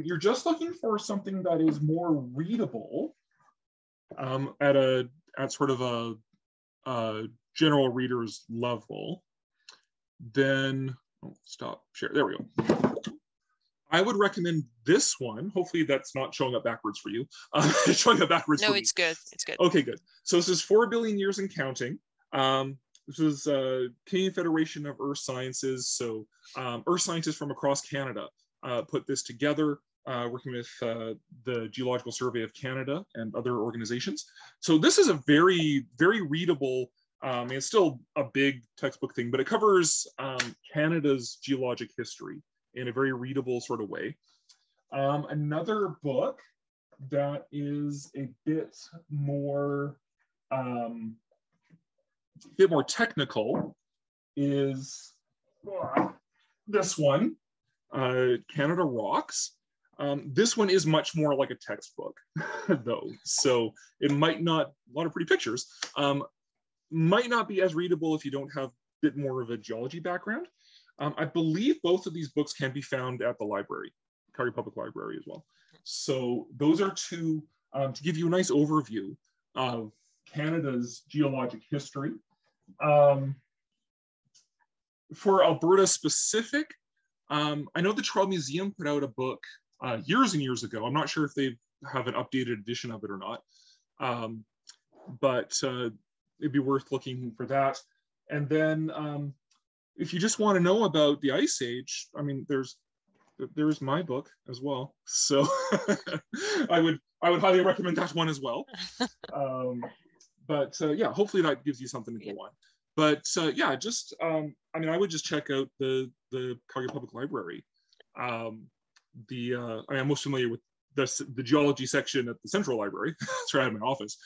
you're just looking for something that is more readable at sort of a general reader's level, then stop share. There we go. I would recommend this one. Hopefully that's not showing up backwards for you. It's showing up backwards for me. No, it's good. It's good. Okay, good. So this is 4 billion years and counting. This is Canadian Federation of Earth Sciences. So Earth scientists from across Canada put this together, working with the Geological Survey of Canada and other organizations. So this is a very, very readable, it's still a big textbook thing, but it covers Canada's geologic history in a very readable sort of way. Another book that is a bit more technical is this one, Canada Rocks. This one is much more like a textbook, though. So it might not, a lot of pretty pictures, might not be as readable if you don't have a bit more of a geology background. I believe both of these books can be found at the library, Calgary Public Library as well. So those are two to give you a nice overview of Canada's geologic history. For Alberta specific, I know the Trail Museum put out a book years and years ago. I'm not sure if they have an updated edition of it or not, but it'd be worth looking for that. And then if you just want to know about the Ice Age, I mean, there's my book as well. So I would highly recommend that one as well. Yeah, hopefully that gives you something to go on. But yeah, just I mean, I would just check out the Calgary Public Library. I mean, I'm most familiar with the geology section at the Central Library. That's where I have my office.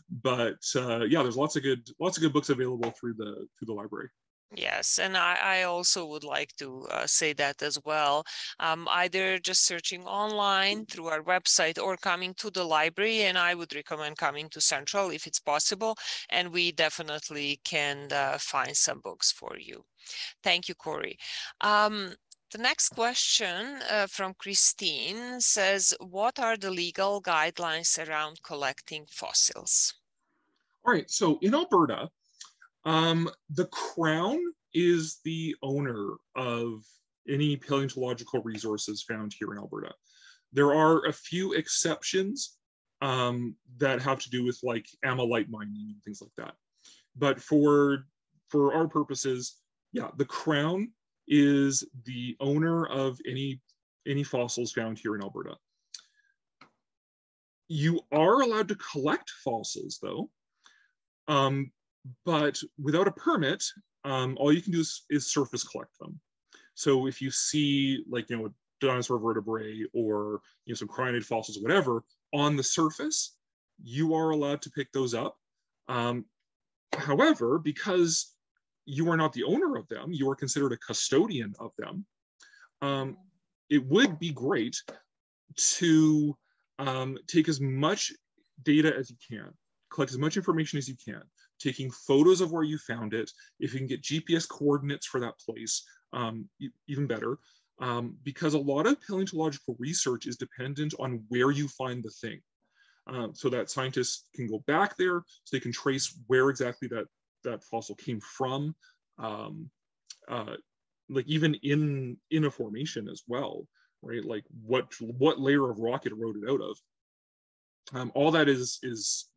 But yeah, there's lots of good books available through the library. Yes, and I also would like to say that as well. Either just searching online through our website or coming to the library, and I would recommend coming to Central if it's possible, and we definitely can find some books for you. Thank you, Cory. The next question from Christine says, what are the legal guidelines around collecting fossils? All right, so in Alberta, the Crown is the owner of any paleontological resources found here in Alberta. There are a few exceptions that have to do with like amylite mining and things like that. But for our purposes, yeah, the Crown is the owner of any fossils found here in Alberta. You are allowed to collect fossils though, but without a permit, all you can do is surface collect them. So if you see like, you know, dinosaur vertebrae or, you know, some crinoid fossils or whatever on the surface, you are allowed to pick those up. However, because you are not the owner of them, you are considered a custodian of them. It would be great to take as much data as you can, collect as much information as you can, taking photos of where you found it. If you can get GPS coordinates for that place, even better, because a lot of paleontological research is dependent on where you find the thing. So that scientists can go back there, so they can trace where exactly that fossil came from, like even in a formation as well, right? Like what layer of rock it eroded out of. All that is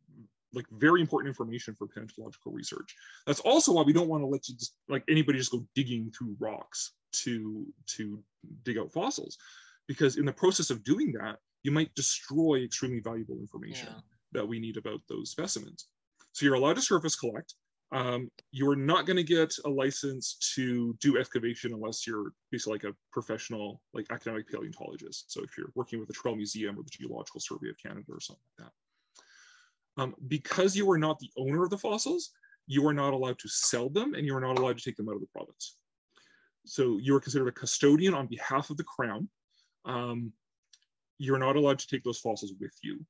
like very important information for paleontological research. That's also why we don't want to let you just like anybody just go digging through rocks to dig out fossils, because in the process of doing that, you might destroy extremely valuable information that we need about those specimens. So you're allowed to surface collect. You're not going to get a license to do excavation unless you're basically like a professional, like academic paleontologist. So if you're working with the Trail Museum or the Geological Survey of Canada or something like that. Because you are not the owner of the fossils, you are not allowed to sell them, and you are not allowed to take them out of the province. So you are considered a custodian on behalf of the Crown. You're not allowed to take those fossils with you.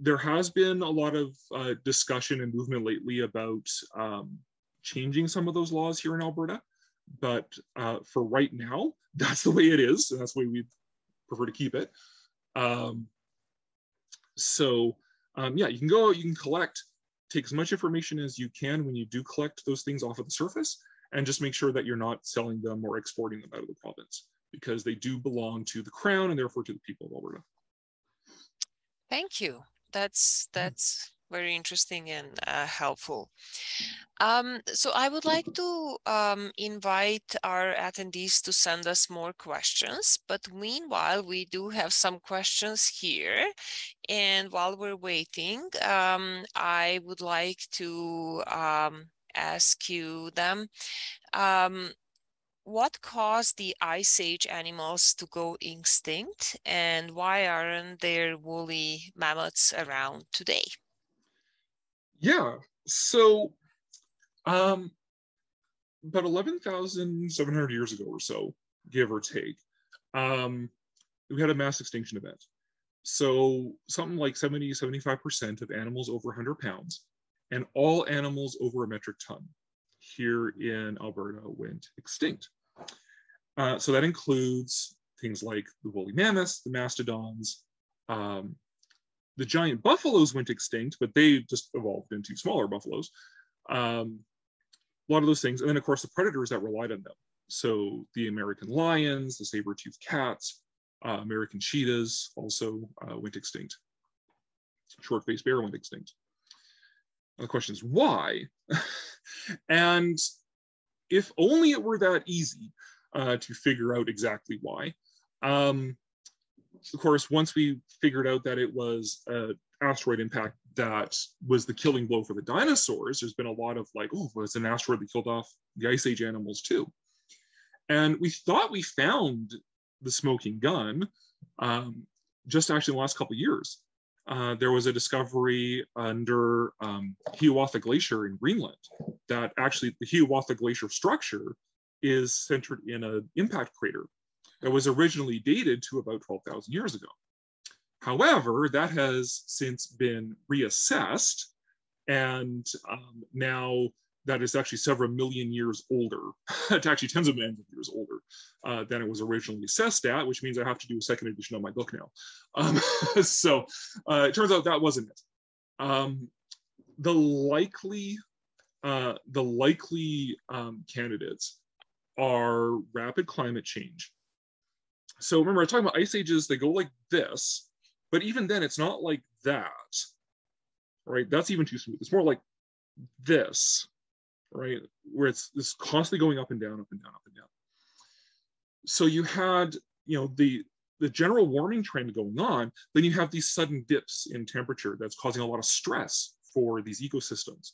There has been a lot of discussion and movement lately about changing some of those laws here in Alberta, but for right now, that's the way it is, and that's the way we prefer to keep it. Yeah, you can go out, you can collect, take as much information as you can when you do collect those things off of the surface, and just make sure that you're not selling them or exporting them out of the province, because they do belong to the Crown and therefore to the people of Alberta. Thank you. That's very interesting and helpful. So I would like to invite our attendees to send us more questions, but meanwhile, we do have some questions here. And while we're waiting, I would like to ask you them. What caused the Ice Age animals to go extinct, and why aren't there woolly mammoths around today? Yeah, so about 11,700 years ago or so, give or take, we had a mass extinction event. So something like 70-75% of animals over 100 pounds and all animals over a metric ton here in Alberta went extinct. So that includes things like the woolly mammoths, the mastodons, the giant buffaloes went extinct, but they just evolved into smaller buffaloes. A lot of those things. And then, of course, the predators that relied on them. So the American lions, the saber-toothed cats, American cheetahs also went extinct. Short-faced bear went extinct. And the question is, why? And if only it were that easy to figure out exactly why. Of course, once we figured out that it was an asteroid impact that was the killing blow for the dinosaurs, there's been a lot of like, oh, well, it's an asteroid that killed off the Ice Age animals too. And we thought we found the smoking gun just actually in the last couple of years. There was a discovery under Hiawatha Glacier in Greenland that actually the Hiawatha Glacier structure is centered in an impact crater that was originally dated to about 12,000 years ago. However, that has since been reassessed, and now that is actually several million years older. It's actually tens of millions of years older than it was originally assessed at, which means I have to do a second edition of my book now. So it turns out that wasn't it. The likely candidates are rapid climate change. So remember, I was talking about ice ages, they go like this, but even then it's not like that, right? That's even too smooth. It's more like this, right? Where it's constantly going up and down, up and down, up and down. So you had, the general warming trend going on, then you have these sudden dips in temperature that's causing a lot of stress for these ecosystems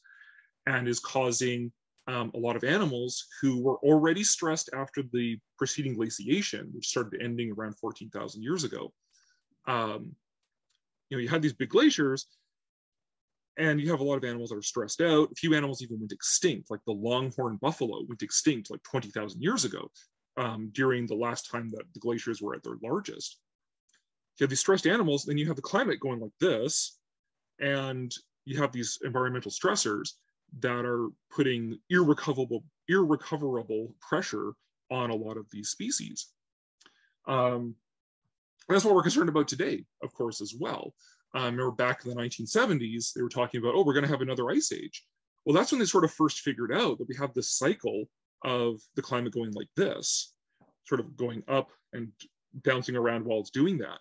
and is causing a lot of animals who were already stressed after the preceding glaciation, which started ending around 14,000 years ago. You had these big glaciers, and you have a lot of animals that are stressed out. A few animals even went extinct, like the longhorn buffalo went extinct like 20,000 years ago during the last time that the glaciers were at their largest. You have these stressed animals, then you have the climate going like this, and you have these environmental stressors that are putting irrecoverable pressure on a lot of these species. And that's what we're concerned about today, of course, as well. Remember back in the 1970s, they were talking about, oh, we're going to have another ice age. Well, that's when they sort of first figured out that we have this cycle of the climate going like this, sort of going up and bouncing around while it's doing that.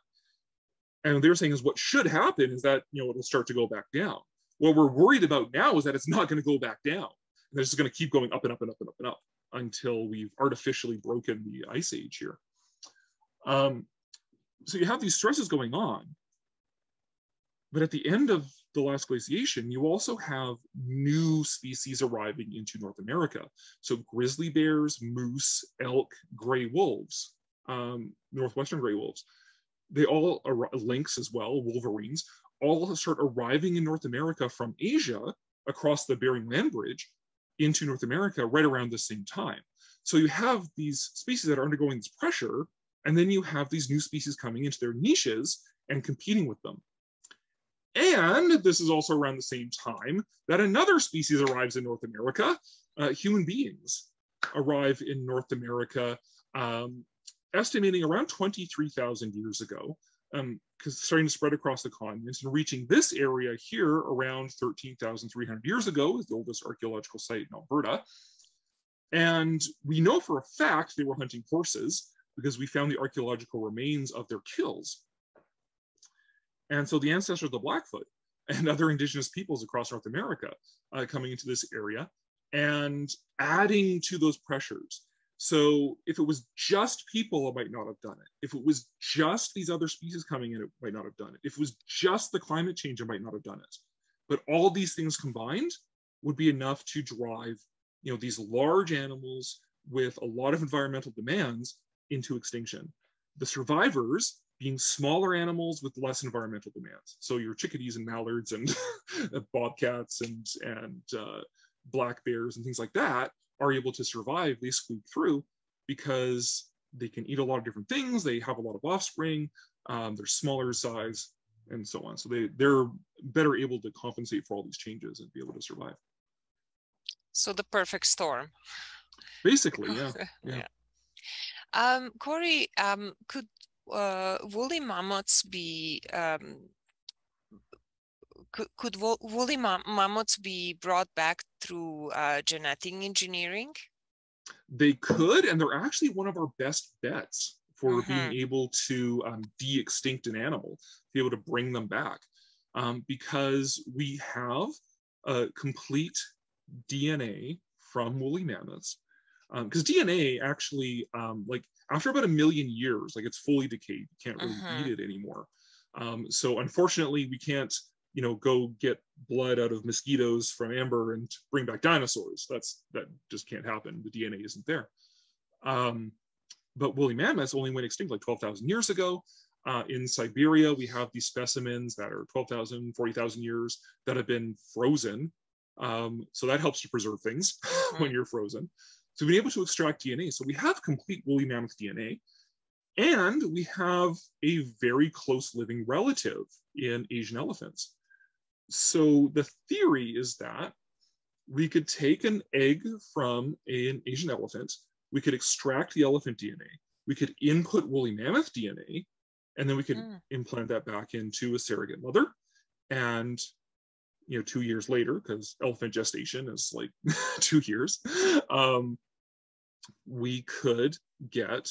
And they're saying is what should happen is that, it'll start to go back down. What we're worried about now is that it's not going to go back down. And it's just going to keep going up and up and up and up and up until we've artificially broken the ice age here. So you have these stresses going on. But at the end of the last glaciation, you also have new species arriving into North America. So grizzly bears, moose, elk, gray wolves, northwestern gray wolves. They all, lynx as well, wolverines, all start arriving in North America from Asia across the Bering Land Bridge into North America right around the same time. So you have these species that are undergoing this pressure, and then you have these new species coming into their niches and competing with them. And this is also around the same time that another species arrives in North America. Human beings arrive in North America, estimating around 23,000 years ago, because starting to spread across the continents and reaching this area here around 13,300 years ago is the oldest archaeological site in Alberta. And we know for a fact they were hunting horses because we found the archaeological remains of their kills. And so the ancestors of the Blackfoot and other indigenous peoples across North America coming into this area and adding to those pressures. So if it was just people, it might not have done it. If it was just these other species coming in, it might not have done it. If it was just the climate change, it might not have done it. But all these things combined would be enough to drive, these large animals with a lot of environmental demands into extinction. The survivors being smaller animals with less environmental demands. So your chickadees and mallards and bobcats and black bears and things like that are able to survive. They squeak through because they can eat a lot of different things. They have a lot of offspring. They're smaller size and so on. So they're better able to compensate for all these changes and be able to survive. So the perfect storm. Basically, yeah. Cory, could woolly mammoths be could woolly mammoths be brought back through genetic engineering? They could, and they're actually one of our best bets for being able to de-extinct an animal, be able to bring them back, because we have complete DNA from woolly mammoths. Because DNA actually, like after about 1 million years, like it's fully decayed, you can't really eat it anymore. So unfortunately, we can't, go get blood out of mosquitoes from amber and bring back dinosaurs. That just can't happen. The DNA isn't there. But woolly mammoths only went extinct like 12,000 years ago. In Siberia, we have these specimens that are 12,000, 40,000 years that have been frozen. So that helps to preserve things when you're frozen. So we've been able to extract DNA. So we have complete woolly mammoth DNA. And we have a very close living relative in Asian elephants. So the theory is that we could take an egg from an Asian elephant, we could extract the elephant DNA, we could input woolly mammoth DNA, and then we could implant that back into a surrogate mother. And 2 years later, because elephant gestation is like 2 years, we could get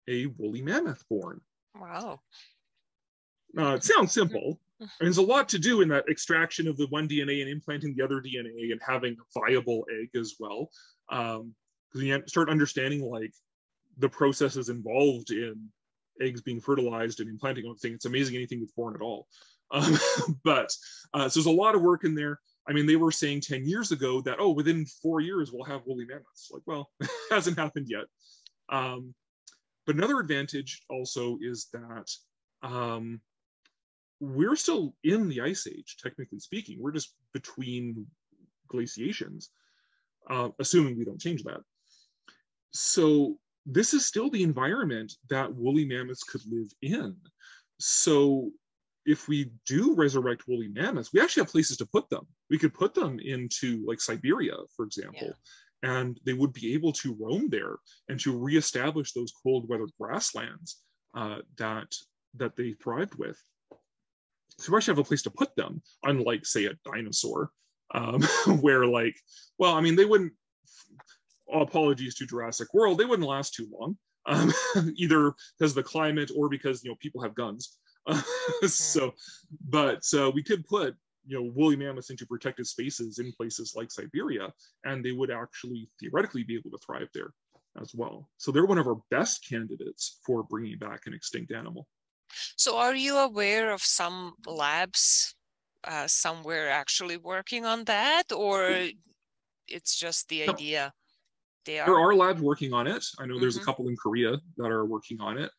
a woolly mammoth born. Wow. It sounds simple. I mean, there's a lot to do in that extraction of the one DNA and implanting the other DNA and having a viable egg as well. Because you start understanding like the processes involved in eggs being fertilized and implanting everything. It's amazing anything that's born at all. So there's a lot of work in there. I mean, they were saying 10 years ago that, within 4 years, we'll have woolly mammoths. Like, well, it hasn't happened yet. But another advantage also is that we're still in the ice age, technically speaking. We're just between glaciations, assuming we don't change that. So this is still the environment that woolly mammoths could live in. So if we do resurrect woolly mammoths, we actually have places to put them. We could put them into like Siberia, for example, and they would be able to roam there and to reestablish those cold weather grasslands that they thrived with. So we actually have a place to put them, unlike, say, a dinosaur, where like, well, I mean, they wouldn't, apologies to Jurassic World, they wouldn't last too long, either because of the climate or because, people have guns. So, but we could put, woolly mammoths into protected spaces in places like Siberia, and they would actually theoretically be able to thrive there as well. So they're one of our best candidates for bringing back an extinct animal. So are you aware of some labs somewhere actually working on that, or it's just the idea? There are labs working on it. I know there's a couple in Korea that are working on it.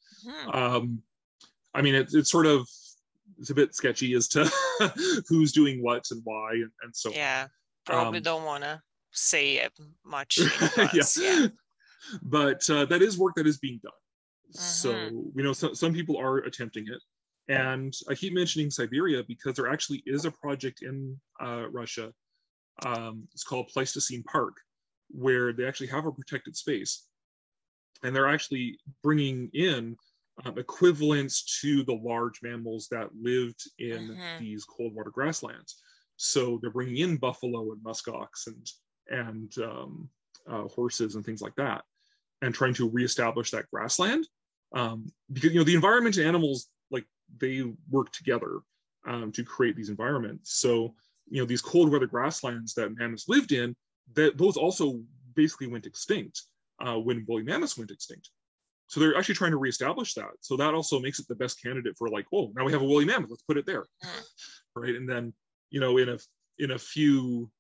I mean, it's sort of, it's a bit sketchy as to who's doing what and why, and so yeah, probably don't want to say it much in advance. Yeah. But that is work that is being done. So some people are attempting it, and I keep mentioning Siberia because there actually is a project in Russia. It's called Pleistocene Park, where they actually have a protected space, and they're actually bringing in equivalents to the large mammals that lived in these cold water grasslands. So they're bringing in buffalo and muskox and horses and things like that, and trying to reestablish that grassland, because the environment and animals, like, they work together to create these environments. So these cold weather grasslands that mammoths lived in, those also basically went extinct when woolly mammoths went extinct. So they're actually trying to reestablish that. So that also makes it the best candidate for, like, oh, now we have a woolly mammoth, let's put it there, right? And then in a few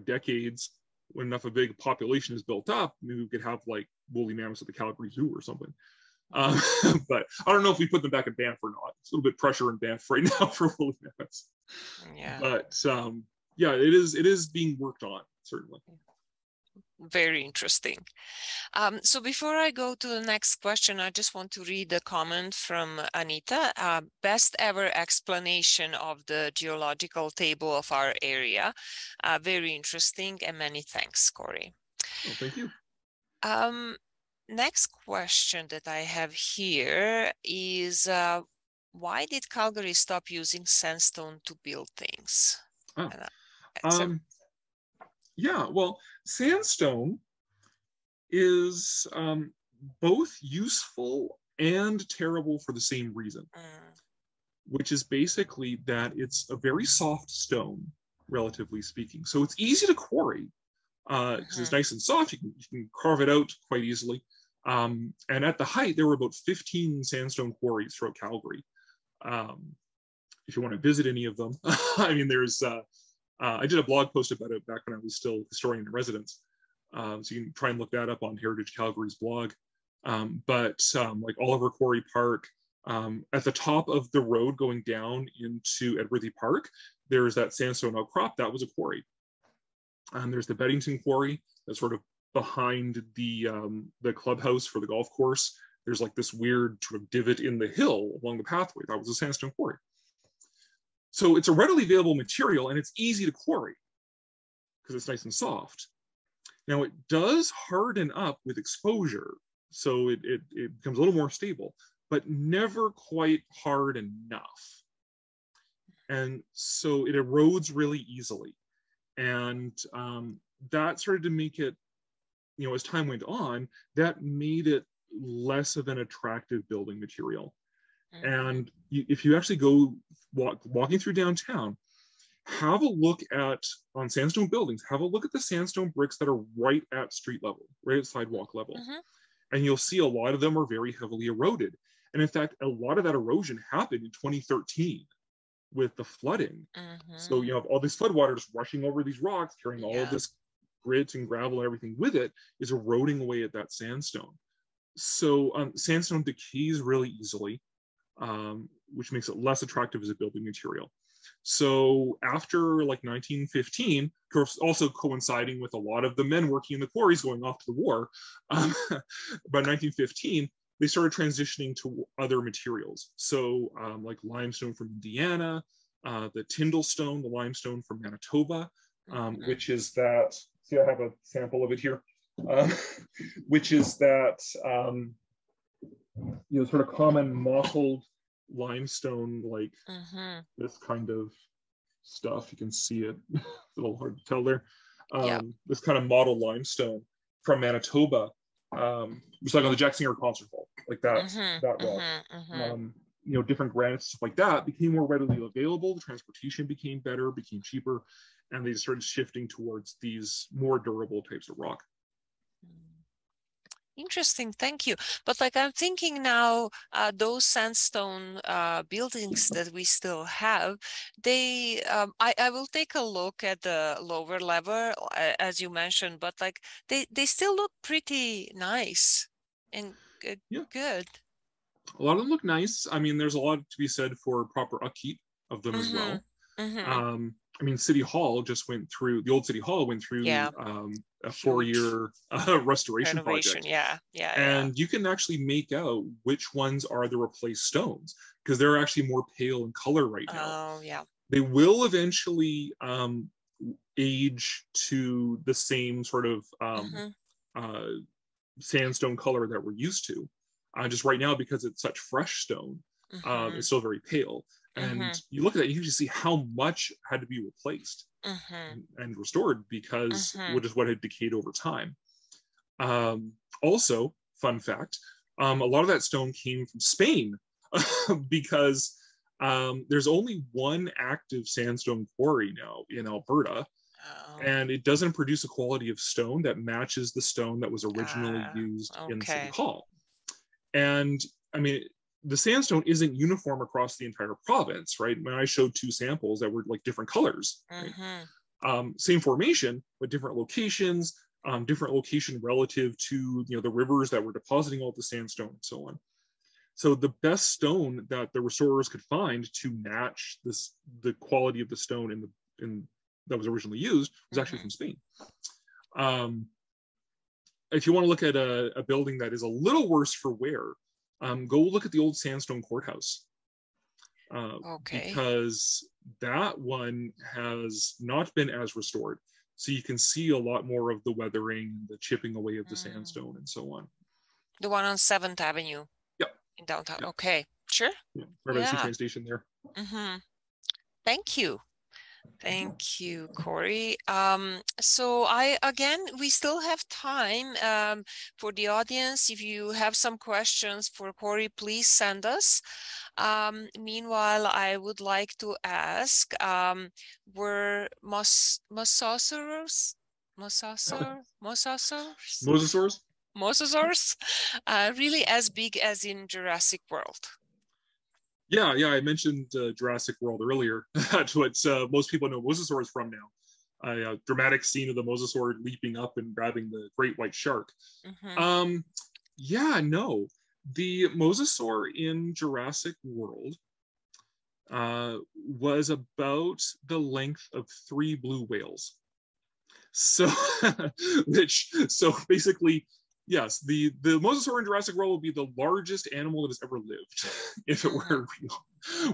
decades, when enough a big population is built up, maybe we could have like woolly mammoths at the Calgary Zoo or something. But I don't know if we put them back in Banff or not. It's a little bit pressure in Banff right now for woolly mammoths. Yeah. But yeah, it is being worked on, certainly. Very interesting. So before I go to the next question, I just want to read a comment from Anita. Best ever explanation of the geological table of our area. Very interesting, and many thanks, Cory. Oh, thank you. Next question that I have here is, why did Calgary stop using sandstone to build things? Yeah, well, sandstone is both useful and terrible for the same reason, which is basically that it's a very soft stone, relatively speaking. So it's easy to quarry because it's nice and soft. You can carve it out quite easily. And at the height, there were about 15 sandstone quarries throughout Calgary. If you want to visit any of them, I mean, there's I did a blog post about it back when I was still historian in residence. So you can try and look that up on Heritage Calgary's blog. But like Oliver Quarry Park, at the top of the road going down into Edworthy Park, there's that sandstone outcrop. That was a quarry. There's the Beddington Quarry that's sort of behind the clubhouse for the golf course. There's like this weird sort of divot in the hill along the pathway. That was a sandstone quarry. So it's a readily available material, and it's easy to quarry because it's nice and soft. Now it does harden up with exposure, so it becomes a little more stable, but never quite hard enough. And so it erodes really easily. And that started to make it, as time went on, that made it less of an attractive building material. And if you actually go walking through downtown, have a look on sandstone buildings, have a look at the sandstone bricks that are right at street level, right at sidewalk level. And you'll see a lot of them are very heavily eroded. And in fact, a lot of that erosion happened in 2013 with the flooding. So you have all this floodwater just rushing over these rocks, carrying all of this grit and gravel and everything with it, is eroding away at that sandstone. So sandstone decays really easily, which makes it less attractive as a building material. So after like 1915, of course, also coinciding with a lot of the men working in the quarries going off to the war, by 1915, they started transitioning to other materials. So like limestone from Indiana, the Tyndall stone, the limestone from Manitoba, which is that, see, I have a sample of it here, which is that, sort of common mottled limestone, like this kind of stuff. You can see it, it's a little hard to tell there. This kind of mottled limestone from Manitoba, which is like on the Jack Singer concert hall, like that rock. different granites, stuff like that, became more readily available. The transportation became better, became cheaper, and they started shifting towards these more durable types of rock. Interesting, thank you. But like I'm thinking now, those sandstone buildings that we still have, they I will take a look at the lower level, as you mentioned, but like they still look pretty nice and good. A lot of them look nice. I mean, there's a lot to be said for proper upkeep of them as well. I mean, City Hall just went through, the old City Hall went through a 4-year restoration project. And you can actually make out which ones are the replaced stones, because they're actually more pale in color right now. They will eventually age to the same sort of sandstone color that we're used to. Just right now, because it's such fresh stone, it's still very pale. And you look at that, you can see how much had to be replaced and restored because what had decayed over time. Also, fun fact, a lot of that stone came from Spain because there's only one active sandstone quarry now in Alberta. And it doesn't produce a quality of stone that matches the stone that was originally used in City Hall. And I mean, the sandstone isn't uniform across the entire province, right? When I showed 2 samples that were like different colors, right? Same formation, but different locations, different location relative to the rivers that were depositing all the sandstone and so on. So the best stone that the restorers could find to match the quality of the stone in that was originally used was actually from Spain. If you want to look at a building that is a little worse for wear, go look at the old sandstone courthouse, because that one has not been as restored. So you can see a lot more of the weathering, the chipping away of the sandstone and so on. The one on 7th Avenue. Yep. In downtown. Yep. Okay, sure. Yeah. Right by the C train station there. Thank you. Thank you, Cory. So we still have time for the audience. If you have some questions for Cory, please send us. Meanwhile, I would like to ask, were mosasaurs really as big as in Jurassic World? Yeah, I mentioned Jurassic World earlier. That's what most people know mosasaurs from now. A dramatic scene of the mosasaur leaping up and grabbing the great white shark. No. The mosasaur in Jurassic World was about the length of 3 blue whales. So, basically, yes, the mosasaur in Jurassic World will be the largest animal that has ever lived, if it were real,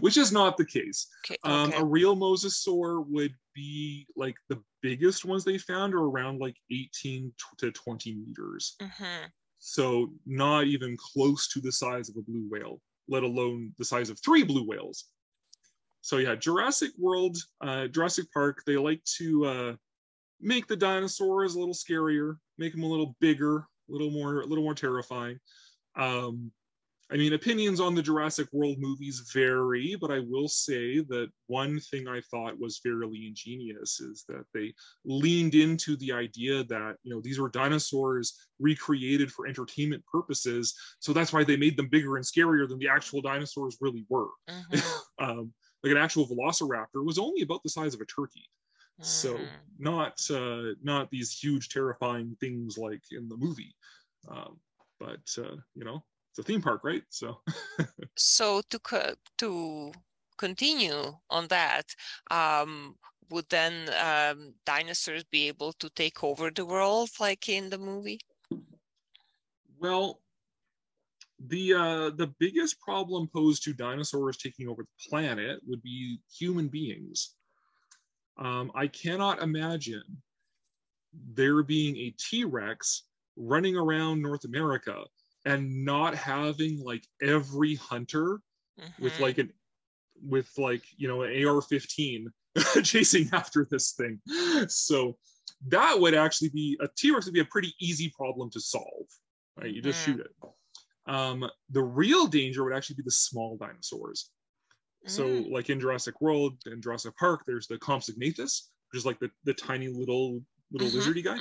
which is not the case. A real mosasaur would be like the biggest ones they found are around like 18 to 20 meters. So not even close to the size of a blue whale, let alone the size of 3 blue whales. So yeah, Jurassic World, Jurassic Park, they like to make the dinosaurs a little scarier, make them a little bigger, a little more terrifying. I mean, opinions on the Jurassic World movies vary, but I will say that one thing I thought was fairly ingenious is that they leaned into the idea that, these were dinosaurs recreated for entertainment purposes. So that's why they made them bigger and scarier than the actual dinosaurs really were. Like an actual velociraptor was only about the size of a turkey. So not these huge terrifying things like in the movie, but it's a theme park, right? So so to continue on that, would then dinosaurs be able to take over the world like in the movie? Well, the biggest problem posed to dinosaurs taking over the planet would be human beings. I cannot imagine there being a T-Rex running around North America and not having like every hunter with an AR-15 chasing after this thing. So that would actually be a T-Rex would be a pretty easy problem to solve. Right? You just shoot it. The real danger would actually be the small dinosaurs. So like in Jurassic World and Jurassic Park, there's the Compsognathus, which is like the tiny little lizardy guy.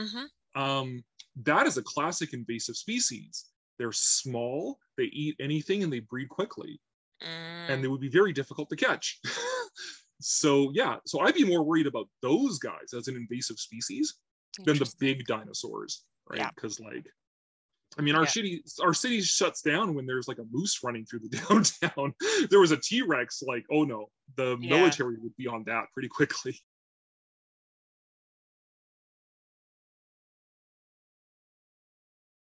That is a classic invasive species. They're small, they eat anything, and they breed quickly. And they would be very difficult to catch. So yeah, so I'd be more worried about those guys as an invasive species than the big dinosaurs, right? Because like, I mean, our city shuts down when there's like a moose running through the downtown. There was a T-Rex, like, oh no, the military would be on that pretty quickly.